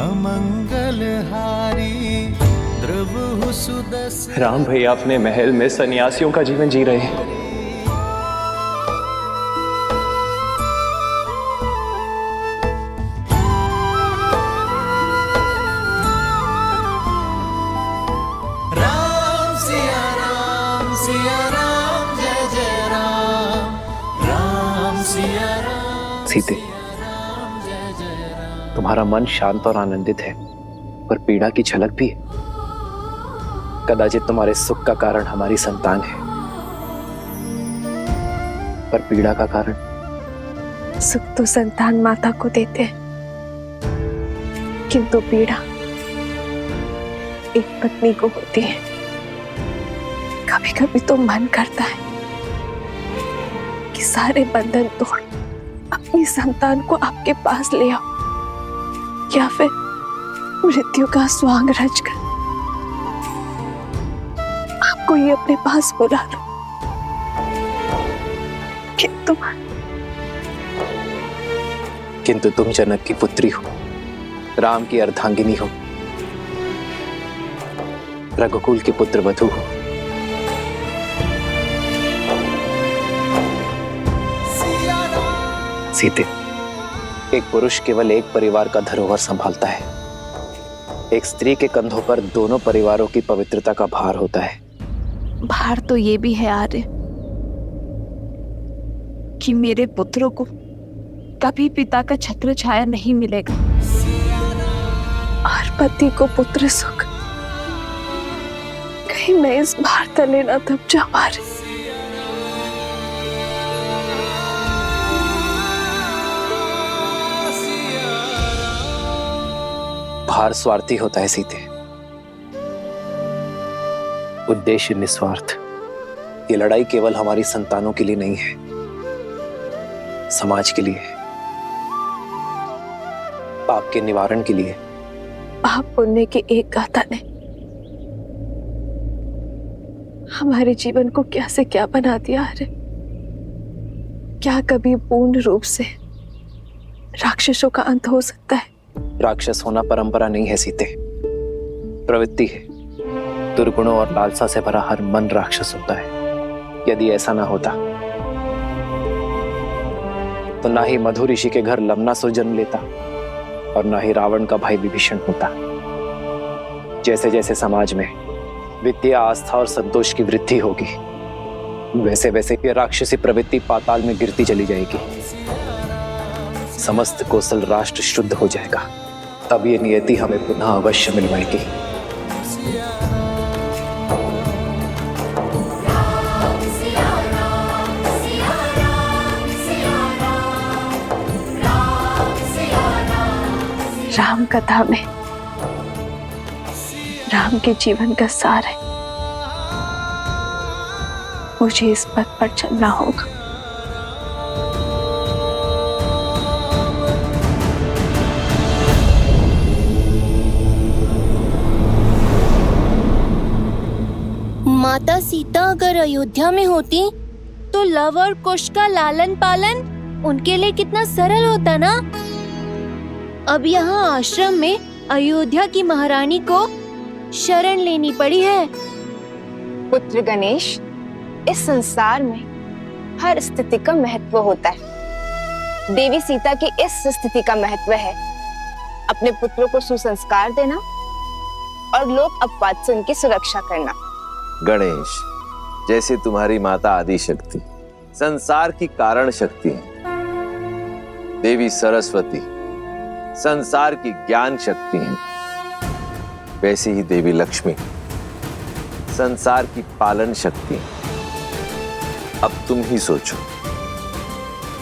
Speaker 2: अमंगल हारी द्रव सुदस।
Speaker 13: राम भैया अपने महल में सन्यासियों का जीवन जी रहे हैं।
Speaker 2: राम सिया राम जय जय राम। राम सिया राम।
Speaker 5: सीते, तुम्हारा मन शांत और आनंदित है, पर पीड़ा की झलक भी है। कदाचित तुम्हारे सुख का कारण हमारी संतान है, पर पीड़ा का कारण।
Speaker 1: सुख तो संतान माता को देते हैं, किंतु पीड़ा एक पत्नी को होती है। कभी कभी तो मन करता है कि सारे बंधन तोड़ अपनी संतान को आपके पास ले आओ, या फिर मृत्यु का स्वांग रचकर आपको ये अपने पास बुला लो।
Speaker 5: किंतु तुम जनक की पुत्री हो, राम की अर्धांगिनी हो, रघुकुल के पुत्र वधू हो। सीते, एक पुरुष केवल एक परिवार का धरोहर संभालता है। एक स्त्री के कंधों पर दोनों परिवारों की पवित्रता का भार होता है।
Speaker 1: भार तो ये भी है आर्य कि मेरे पुत्रों को कभी पिता का छत्र छाया नहीं मिलेगा, और पति को पुत्र सुख। कहीं मैं इस भार तले न दब जाऊं आर्य।
Speaker 5: भार स्वार्थी होता है सीते, उद्देश्य निस्वार्थ। ये लड़ाई केवल हमारी संतानों के लिए नहीं है, समाज के लिए है, पाप के निवारण के लिए।
Speaker 1: पाप पुण्य की एक गाथा ने हमारे जीवन को क्या से क्या बना दिया है। क्या कभी पूर्ण रूप से राक्षसों का अंत हो सकता है?
Speaker 5: राक्षस होना परंपरा नहीं है सीते, प्रवृत्ति है। दुर्गुणों और लालसा से भरा हर मन राक्षस होता है। यदि ऐसा ना होता तो ना ही मधु ऋषि के घर लवणासुर जन्म लेता और ना ही रावण का भाई विभीषण होता। जैसे जैसे समाज में विद्या, आस्था और संतोष की वृद्धि होगी, वैसे वैसे ये राक्षसी प्रवृत्ति पाताल में गिरती चली जाएगी। समस्त कौशल राष्ट्र शुद्ध हो जाएगा। तब ये नियति हमें पुनः अवश्य मिलवाएगी।
Speaker 1: राम कथा में राम के जीवन का सार है। मुझे इस पथ पर चलना होगा।
Speaker 10: माता सीता अगर अयोध्या में होती तो लव और कुश का लालन पालन उनके लिए कितना सरल होता ना। अब यहाँ आश्रम में अयोध्या की महारानी को शरण लेनी पड़ी है।
Speaker 15: पुत्र गणेश, इस संसार में हर स्थिति का महत्व होता है। देवी सीता की इस स्थिति का महत्व है अपने पुत्रों को सुसंस्कार देना और लोक अपवाद से उनकी सुरक्षा करना।
Speaker 21: गणेश, जैसे तुम्हारी माता आदि शक्ति संसार की कारण शक्ति है, देवी सरस्वती संसार की ज्ञान शक्ति है, वैसे ही देवी लक्ष्मी संसार की पालन शक्ति है। अब तुम ही सोचो,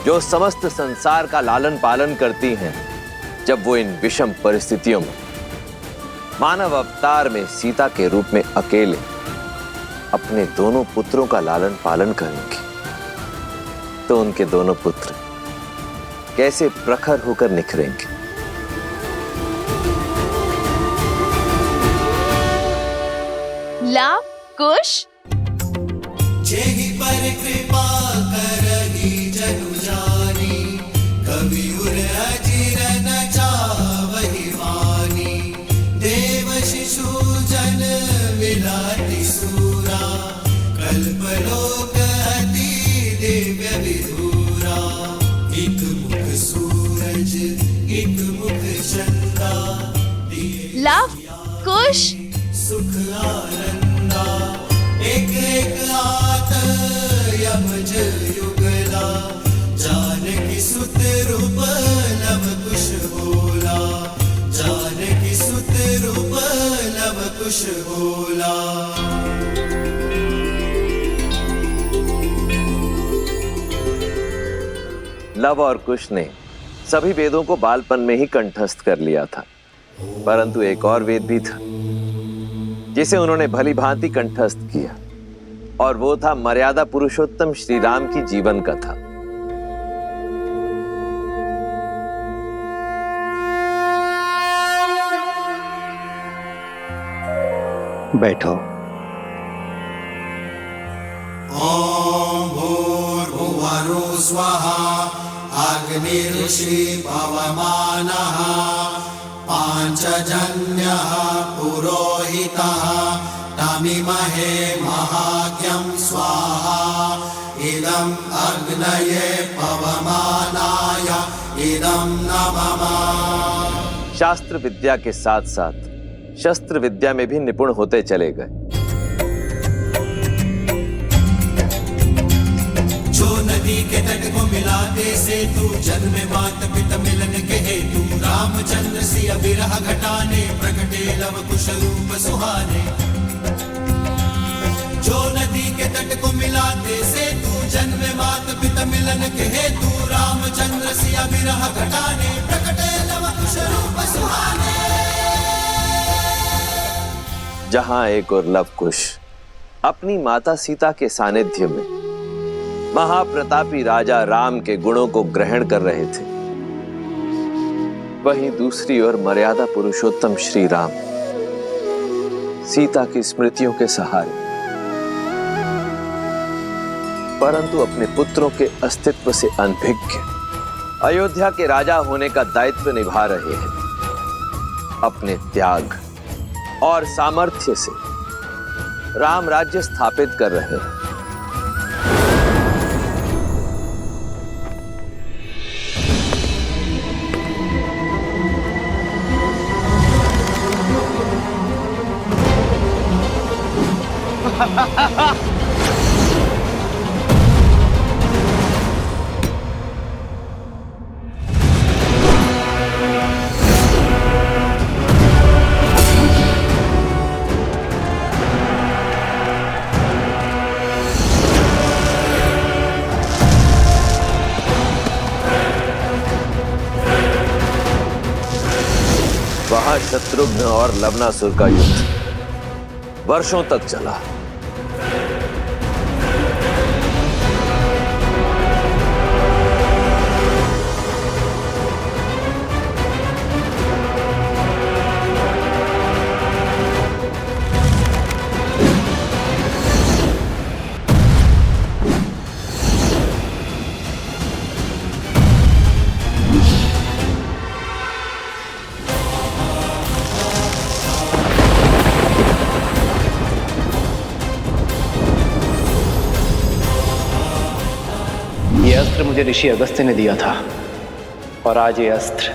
Speaker 21: जो समस्त संसार का लालन पालन करती हैं, जब वो इन विषम परिस्थितियों में मानव अवतार में सीता के रूप में अकेले अपने दोनों पुत्रों का लालन पालन करेंगे, तो उनके दोनों पुत्र कैसे प्रखर होकर निखरेंगे।
Speaker 10: लाव, कुश,
Speaker 2: जेहि पर कृपा करहि जनु जानी, कवि उर अजिर न चावहि वानी। देव शिशु जन मिलाति सूरा, कल्पलोक अति दिव्य विधूरा। एक मुख सूरज एक मुख चंद्रा,
Speaker 10: लाव, कुश,
Speaker 2: सुख आनंदा। एक एक आत यमज युगला, जानकी सुत रूप लव कुश बोला। जानकी सुत रूप लव कुश बोला।
Speaker 21: लव और कुश ने सभी वेदों को बालपन में ही कंठस्थ कर लिया था, परंतु एक और वेद भी था जिसे उन्होंने भली भांति कंठस्थ किया, और वो था मर्यादा पुरुषोत्तम श्री राम की जीवन कथा।
Speaker 18: बैठो।
Speaker 2: ओम भूर्भुवः स्वः, अग्निर्षि पवमानः, पांचजन्यः पुरोहितः, तमिमहे महाज्ञं स्वाहा। इदं अग्नये पवमानाय इदं नमः।
Speaker 21: शास्त्र विद्या के साथ साथ शस्त्र विद्या में भी निपुण होते चले गए।
Speaker 2: जो नदी के तट को मिलाते सेतु, जन्म मात पिता मिलन के हेतु। रामचंद्र सिय विरह घटाने, प्रकटे लव कुश रूप सुहाने। जो नदी के तट को मिलाते सेतु, जन्म मात पिता मिलन के हेतु। रामचंद्र सिय विरह घटाने, प्रकटे लव कुश रूप सुहाने।
Speaker 21: जहां एक और लव कुश अपनी माता सीता के सानिध्य में महाप्रतापी राजा राम के गुणों को ग्रहण कर रहे थे, वहीं दूसरी ओर मर्यादा पुरुषोत्तम श्री राम सीता की स्मृतियों के सहारे, परंतु अपने पुत्रों के अस्तित्व से अनभिज्ञ अयोध्या के राजा होने का दायित्व निभा रहे हैं। अपने त्याग और सामर्थ्य से राम राज्य स्थापित कर रहे हैं। वहां शत्रुघ्न और लवणासुर का युद्ध वर्षों तक चला।
Speaker 5: ये अस्त्र मुझे ऋषि अगस्त्य ने दिया था और आज ये अस्त्र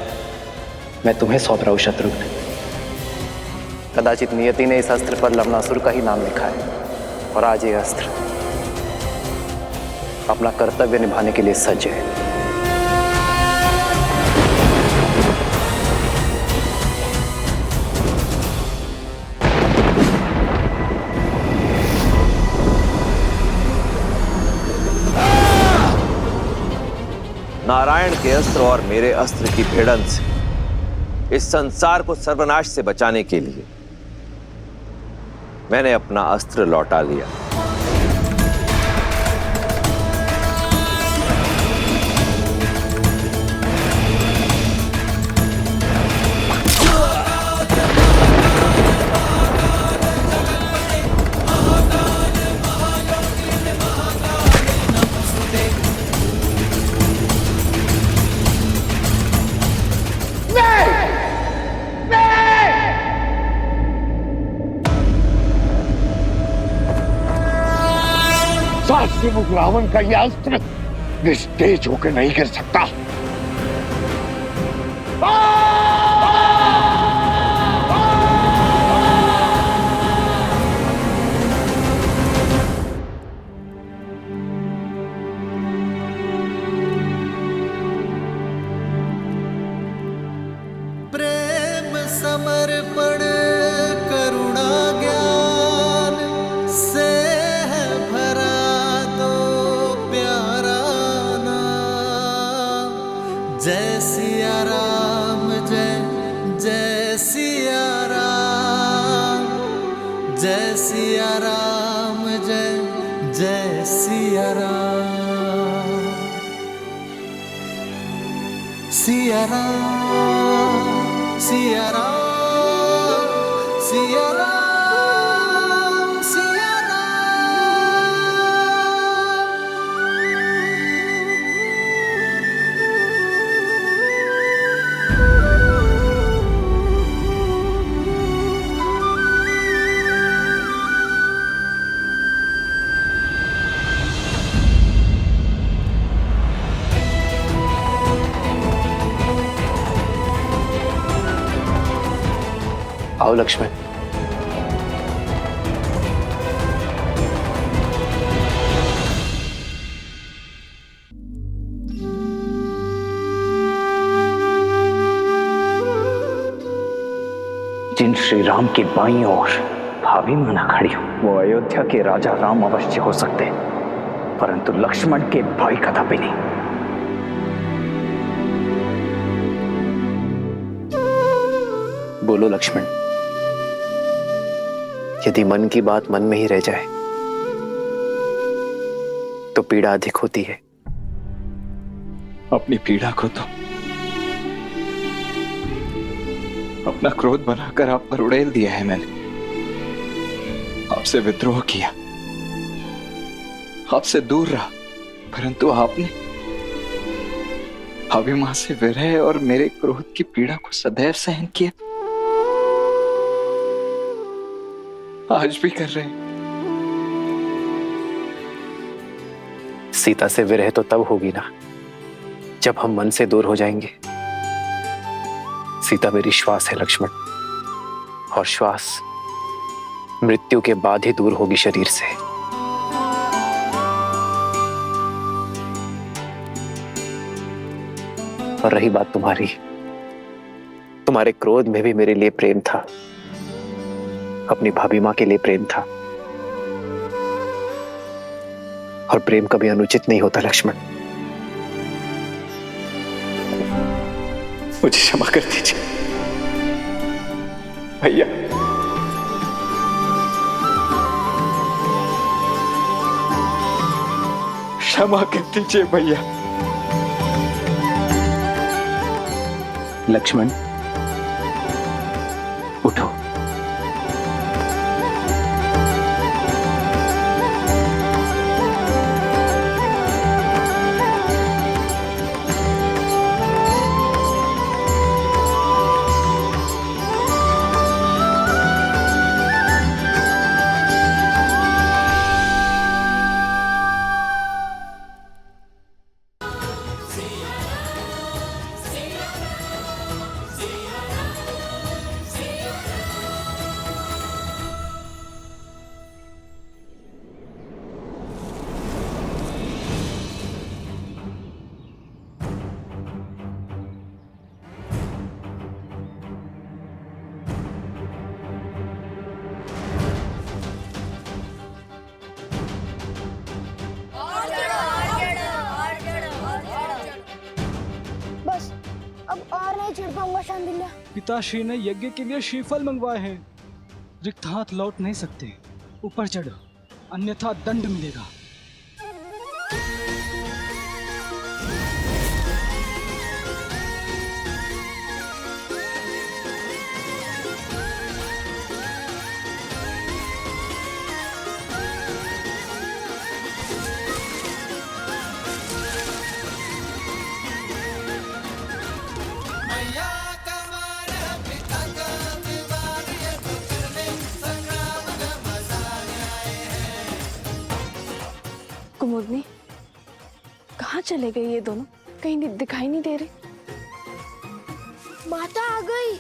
Speaker 5: मैं तुम्हें सौंप रहा हूं शत्रुघ्न। कदाचित नियति ने इस अस्त्र पर लवणासुर का ही नाम लिखा है और आज ये अस्त्र अपना कर्तव्य निभाने के लिए सज्ज है।
Speaker 21: नारायण के अस्त्र और मेरे अस्त्र की भिड़ंत से इस संसार को सर्वनाश से बचाने के लिए मैंने अपना अस्त्र लौटा लिया।
Speaker 17: मुख रावण का यह अस्त्र निस्तेज होकर नहीं गिर सकता।
Speaker 2: प्रेम समर्पण करुणा ज्ञान से है भरा जय सिया राम जय जय सिया राम, जय सिया राम जय जय सिया राम, सिया राम सिया राम सिया राम सिया
Speaker 5: आओ लक्ष्मण।
Speaker 6: जिन श्री राम की बाईं ओर भाभी माना खड़ी हो वो अयोध्या के राजा राम अवश्य हो सकते, परंतु लक्ष्मण के भाई कदापि नहीं।
Speaker 5: बोलो लक्ष्मण, यदि मन की बात मन में ही रह जाए तो पीड़ा अधिक होती है।
Speaker 13: अपनी पीड़ा को तो अपना क्रोध बनाकर आप पर उड़ेल दिया है मैंने। आपसे विद्रोह किया, आपसे दूर रहा, परंतु आपने अभिमान से विरह और मेरे क्रोध की पीड़ा को सदैव सहन किया। आज भी कर रहे हैं।
Speaker 5: सीता से विरह तो तब होगी ना जब हम मन से दूर हो जाएंगे। सीता मेरी श्वास है लक्ष्मण, और श्वास मृत्यु के बाद ही दूर होगी शरीर से। और रही बात तुम्हारी, तुम्हारे क्रोध में भी मेरे लिए प्रेम था, अपनी भाभी मां के लिए प्रेम था। और प्रेम कभी अनुचित नहीं होता लक्ष्मण। मुझे क्षमा कर दीजिए भैया।
Speaker 13: क्षमा कर दीजिए भैया।
Speaker 5: लक्ष्मण उठो।
Speaker 10: बस अब और नहीं चिढ़ पाऊंगा शांडिल्य।
Speaker 4: पिताश्री ने यज्ञ के लिए श्रीफल मंगवाए हैं। रिक्त हाथ लौट नहीं सकते। ऊपर चढ़ो, अन्यथा दंड मिलेगा।
Speaker 1: कुमुदनी, कहाँ चले गए ये दोनों? कहीं दिखाई नहीं दे रहे।
Speaker 10: माता आ गई।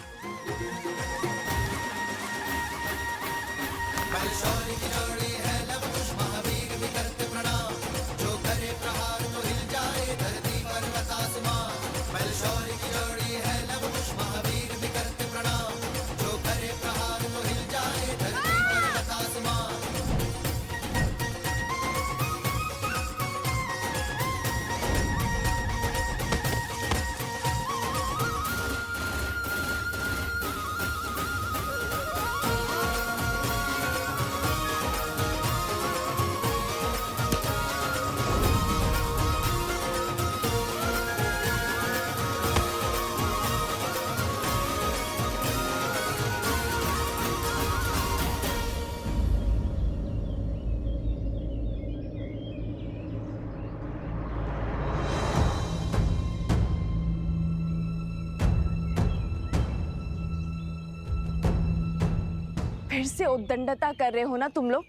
Speaker 1: फिर से उद्दंडता कर रहे हो ना तुम लोग?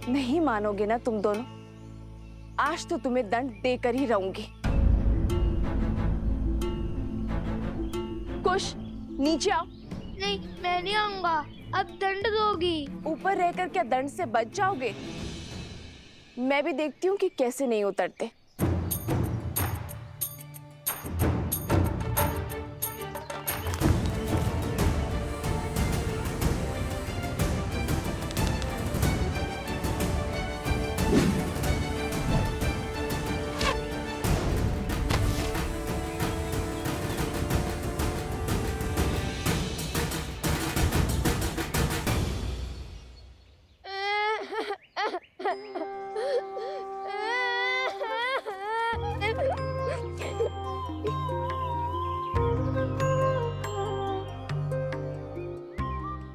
Speaker 1: नहीं मानोगे ना तुम दोनों? आज तो तुम्हें दंड देकर ही रहूंगी। कुश, नीचे आओ।
Speaker 10: नहीं, मैं नहीं आऊंगा। अब दंड दोगी।
Speaker 1: ऊपर रहकर क्या दंड से बच जाओगे? मैं भी देखती हूँ कि कैसे नहीं उतरते।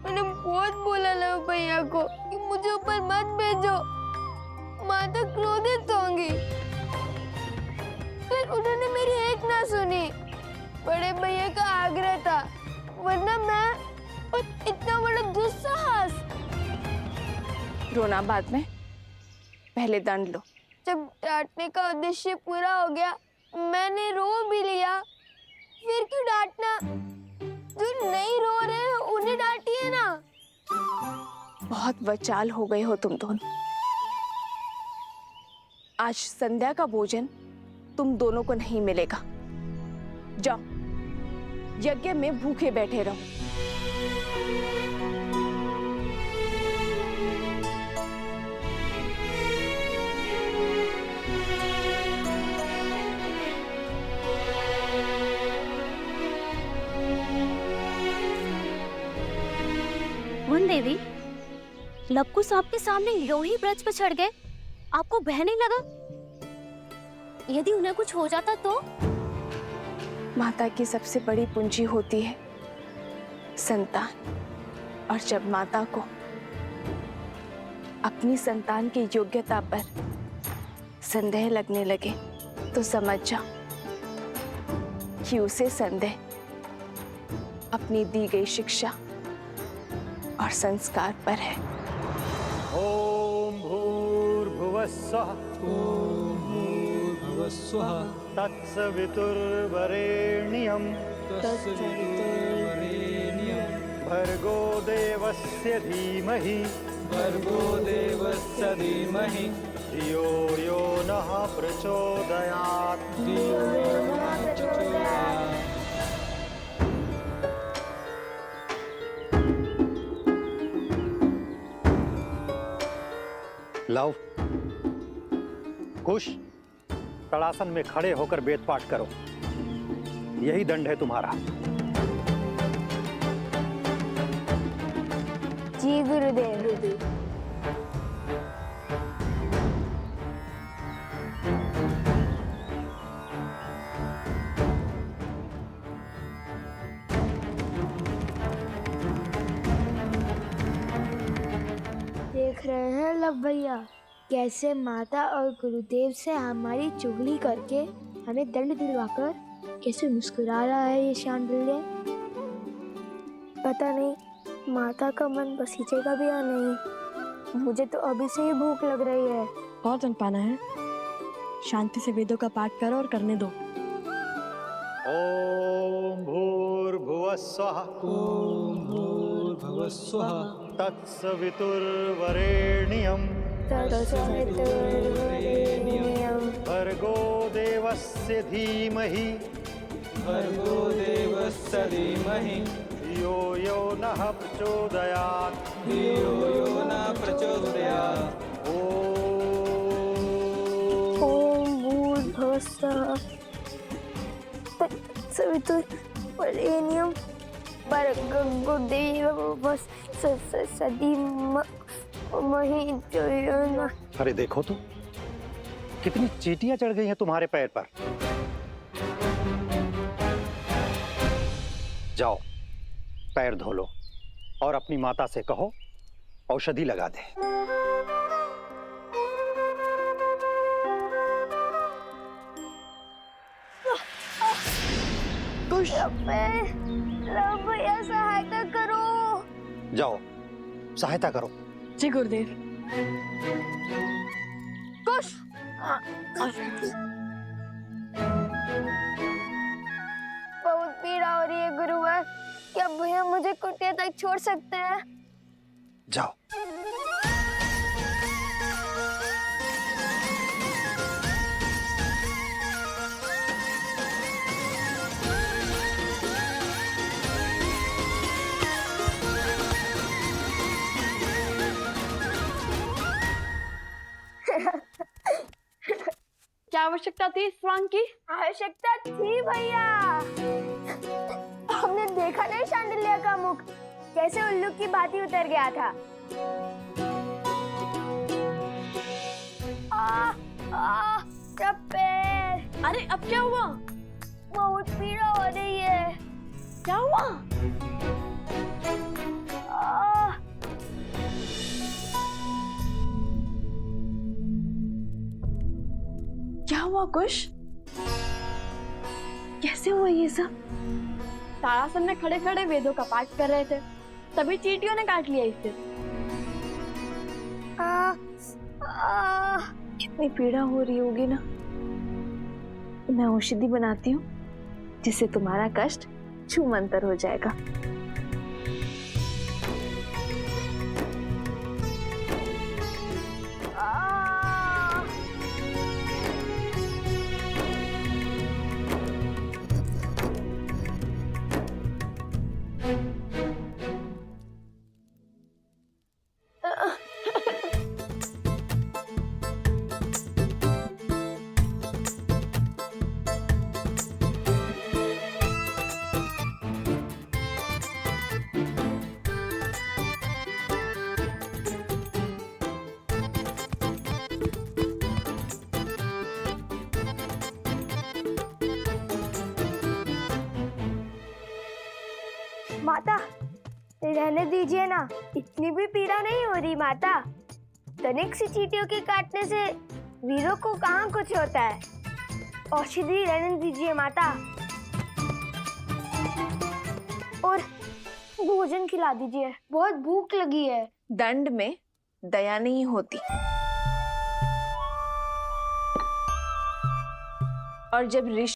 Speaker 10: मैंने बहुत बोला लव भैया को कि मुझे ऊपर मत भेजो, माता क्रोधित होंगी। फिर उन्होंने मेरी एक ना सुनी। बड़े भैया का आग्रह था, वरना मैं और इतना बड़ा दुस्साहस
Speaker 1: रोना बाद में, पहले दंड लो।
Speaker 9: जब डांटने का उद्देश्य पूरा हो गया, मैंने रो भी लिया, फिर क्यों डांटना? जो नहीं रो रहे हैं उन्हें डांटिए ना।
Speaker 1: बहुत वचाल हो गए हो तुम दोनों। आज संध्या का भोजन तुम दोनों को नहीं मिलेगा। जाओ, यज्ञ में भूखे बैठे रहो।
Speaker 10: वन देवी, लवकुश आपके सामने यूं ही ब्रज पर चढ़ गए, आपको भय नहीं लगा? यदि उन्हें कुछ हो जाता तो?
Speaker 1: माता की सबसे बड़ी पूंजी होती है संतान, और जब माता को अपनी संतान की योग्यता पर संदेह लगने लगे तो समझ जाओ कि उसे संदेह अपनी दी गई शिक्षा और संस्कार पर है।
Speaker 11: ओम भूर्भुवस्सुः तत्सवितुर्वरेण्यं भर्गो देवस्य धीमहि धियो यो नः प्रचोदयात्। लव, कुश, तड़ासन में खड़े होकर वेद पाठ करो, यही दंड है तुम्हारा।
Speaker 9: जी गुरुदेव। देख रहे हैं लव भैया, कैसे माता और गुरुदेव से हमारी चुगली करके हमें दंड दिलवाकर कैसे मुस्कुरा रहा है ये शांडिल्य। पता नहीं माता का मन बसीचेगा भी या नहीं। मुझे तो अभी से ही भूख लग रही है।
Speaker 8: और तन पाना है, शांति से वेदों का पाठ करो और करने दो।
Speaker 11: ओम भूर्भुवस्सुः तत्सवितुर्वरेण्यं भर्गो देवस्य धीमहि धियो यो नः प्रचोदयात्।
Speaker 9: ओम भूर्भुवस्सुः तत्सवितुर्वरेण्यं भर्गो देवस्य धीमहि धियो यो नः।
Speaker 11: अरे देखो तो, कितनी चींटियां चढ़ गई हैं तुम्हारे पैर पर। जाओ, पैर धो लो और अपनी माता से कहो औषधि लगा दे।
Speaker 9: भैया सहायता करो।
Speaker 11: जाओ, सहायता करो।
Speaker 8: जी गुरुदेव।
Speaker 9: कुश। बहुत पीड़ा हो रही है गुरुवर, क्या भैया मुझे कुटिया तक छोड़ सकते हैं?
Speaker 11: जाओ।
Speaker 9: क्या आवश्यकता थी इस स्वांग की? आवश्यकता थी भैया। हमने देखा नहीं शांडिल्य का मुख कैसे उल्लू की भांति उतर गया था। पैर। अरे अब क्या हुआ? बहुत पीड़ा हो रही है। क्या हुआ?
Speaker 1: क्या हुआ कुश? कैसे हुआ ये सब?
Speaker 9: तारासन में खड़े खड़े वेदों का पाठ कर रहे थे, तभी चींटियों ने काट लिया इसे।
Speaker 1: कितनी पीड़ा हो रही होगी ना। मैं औषधि बनाती हूँ जिससे तुम्हारा कष्ट छूमंतर हो जाएगा।
Speaker 10: माता, रहने दीजिए ना, इतनी भी पीड़ा नहीं हो रही माता। तनिक सी चींटियों के काटने से वीरों को कहाँ कुछ होता है। औषधि रहने दीजिए माता, और भोजन खिला दीजिए, बहुत भूख लगी है।
Speaker 1: दंड में दया नहीं होती, और जब ऋषि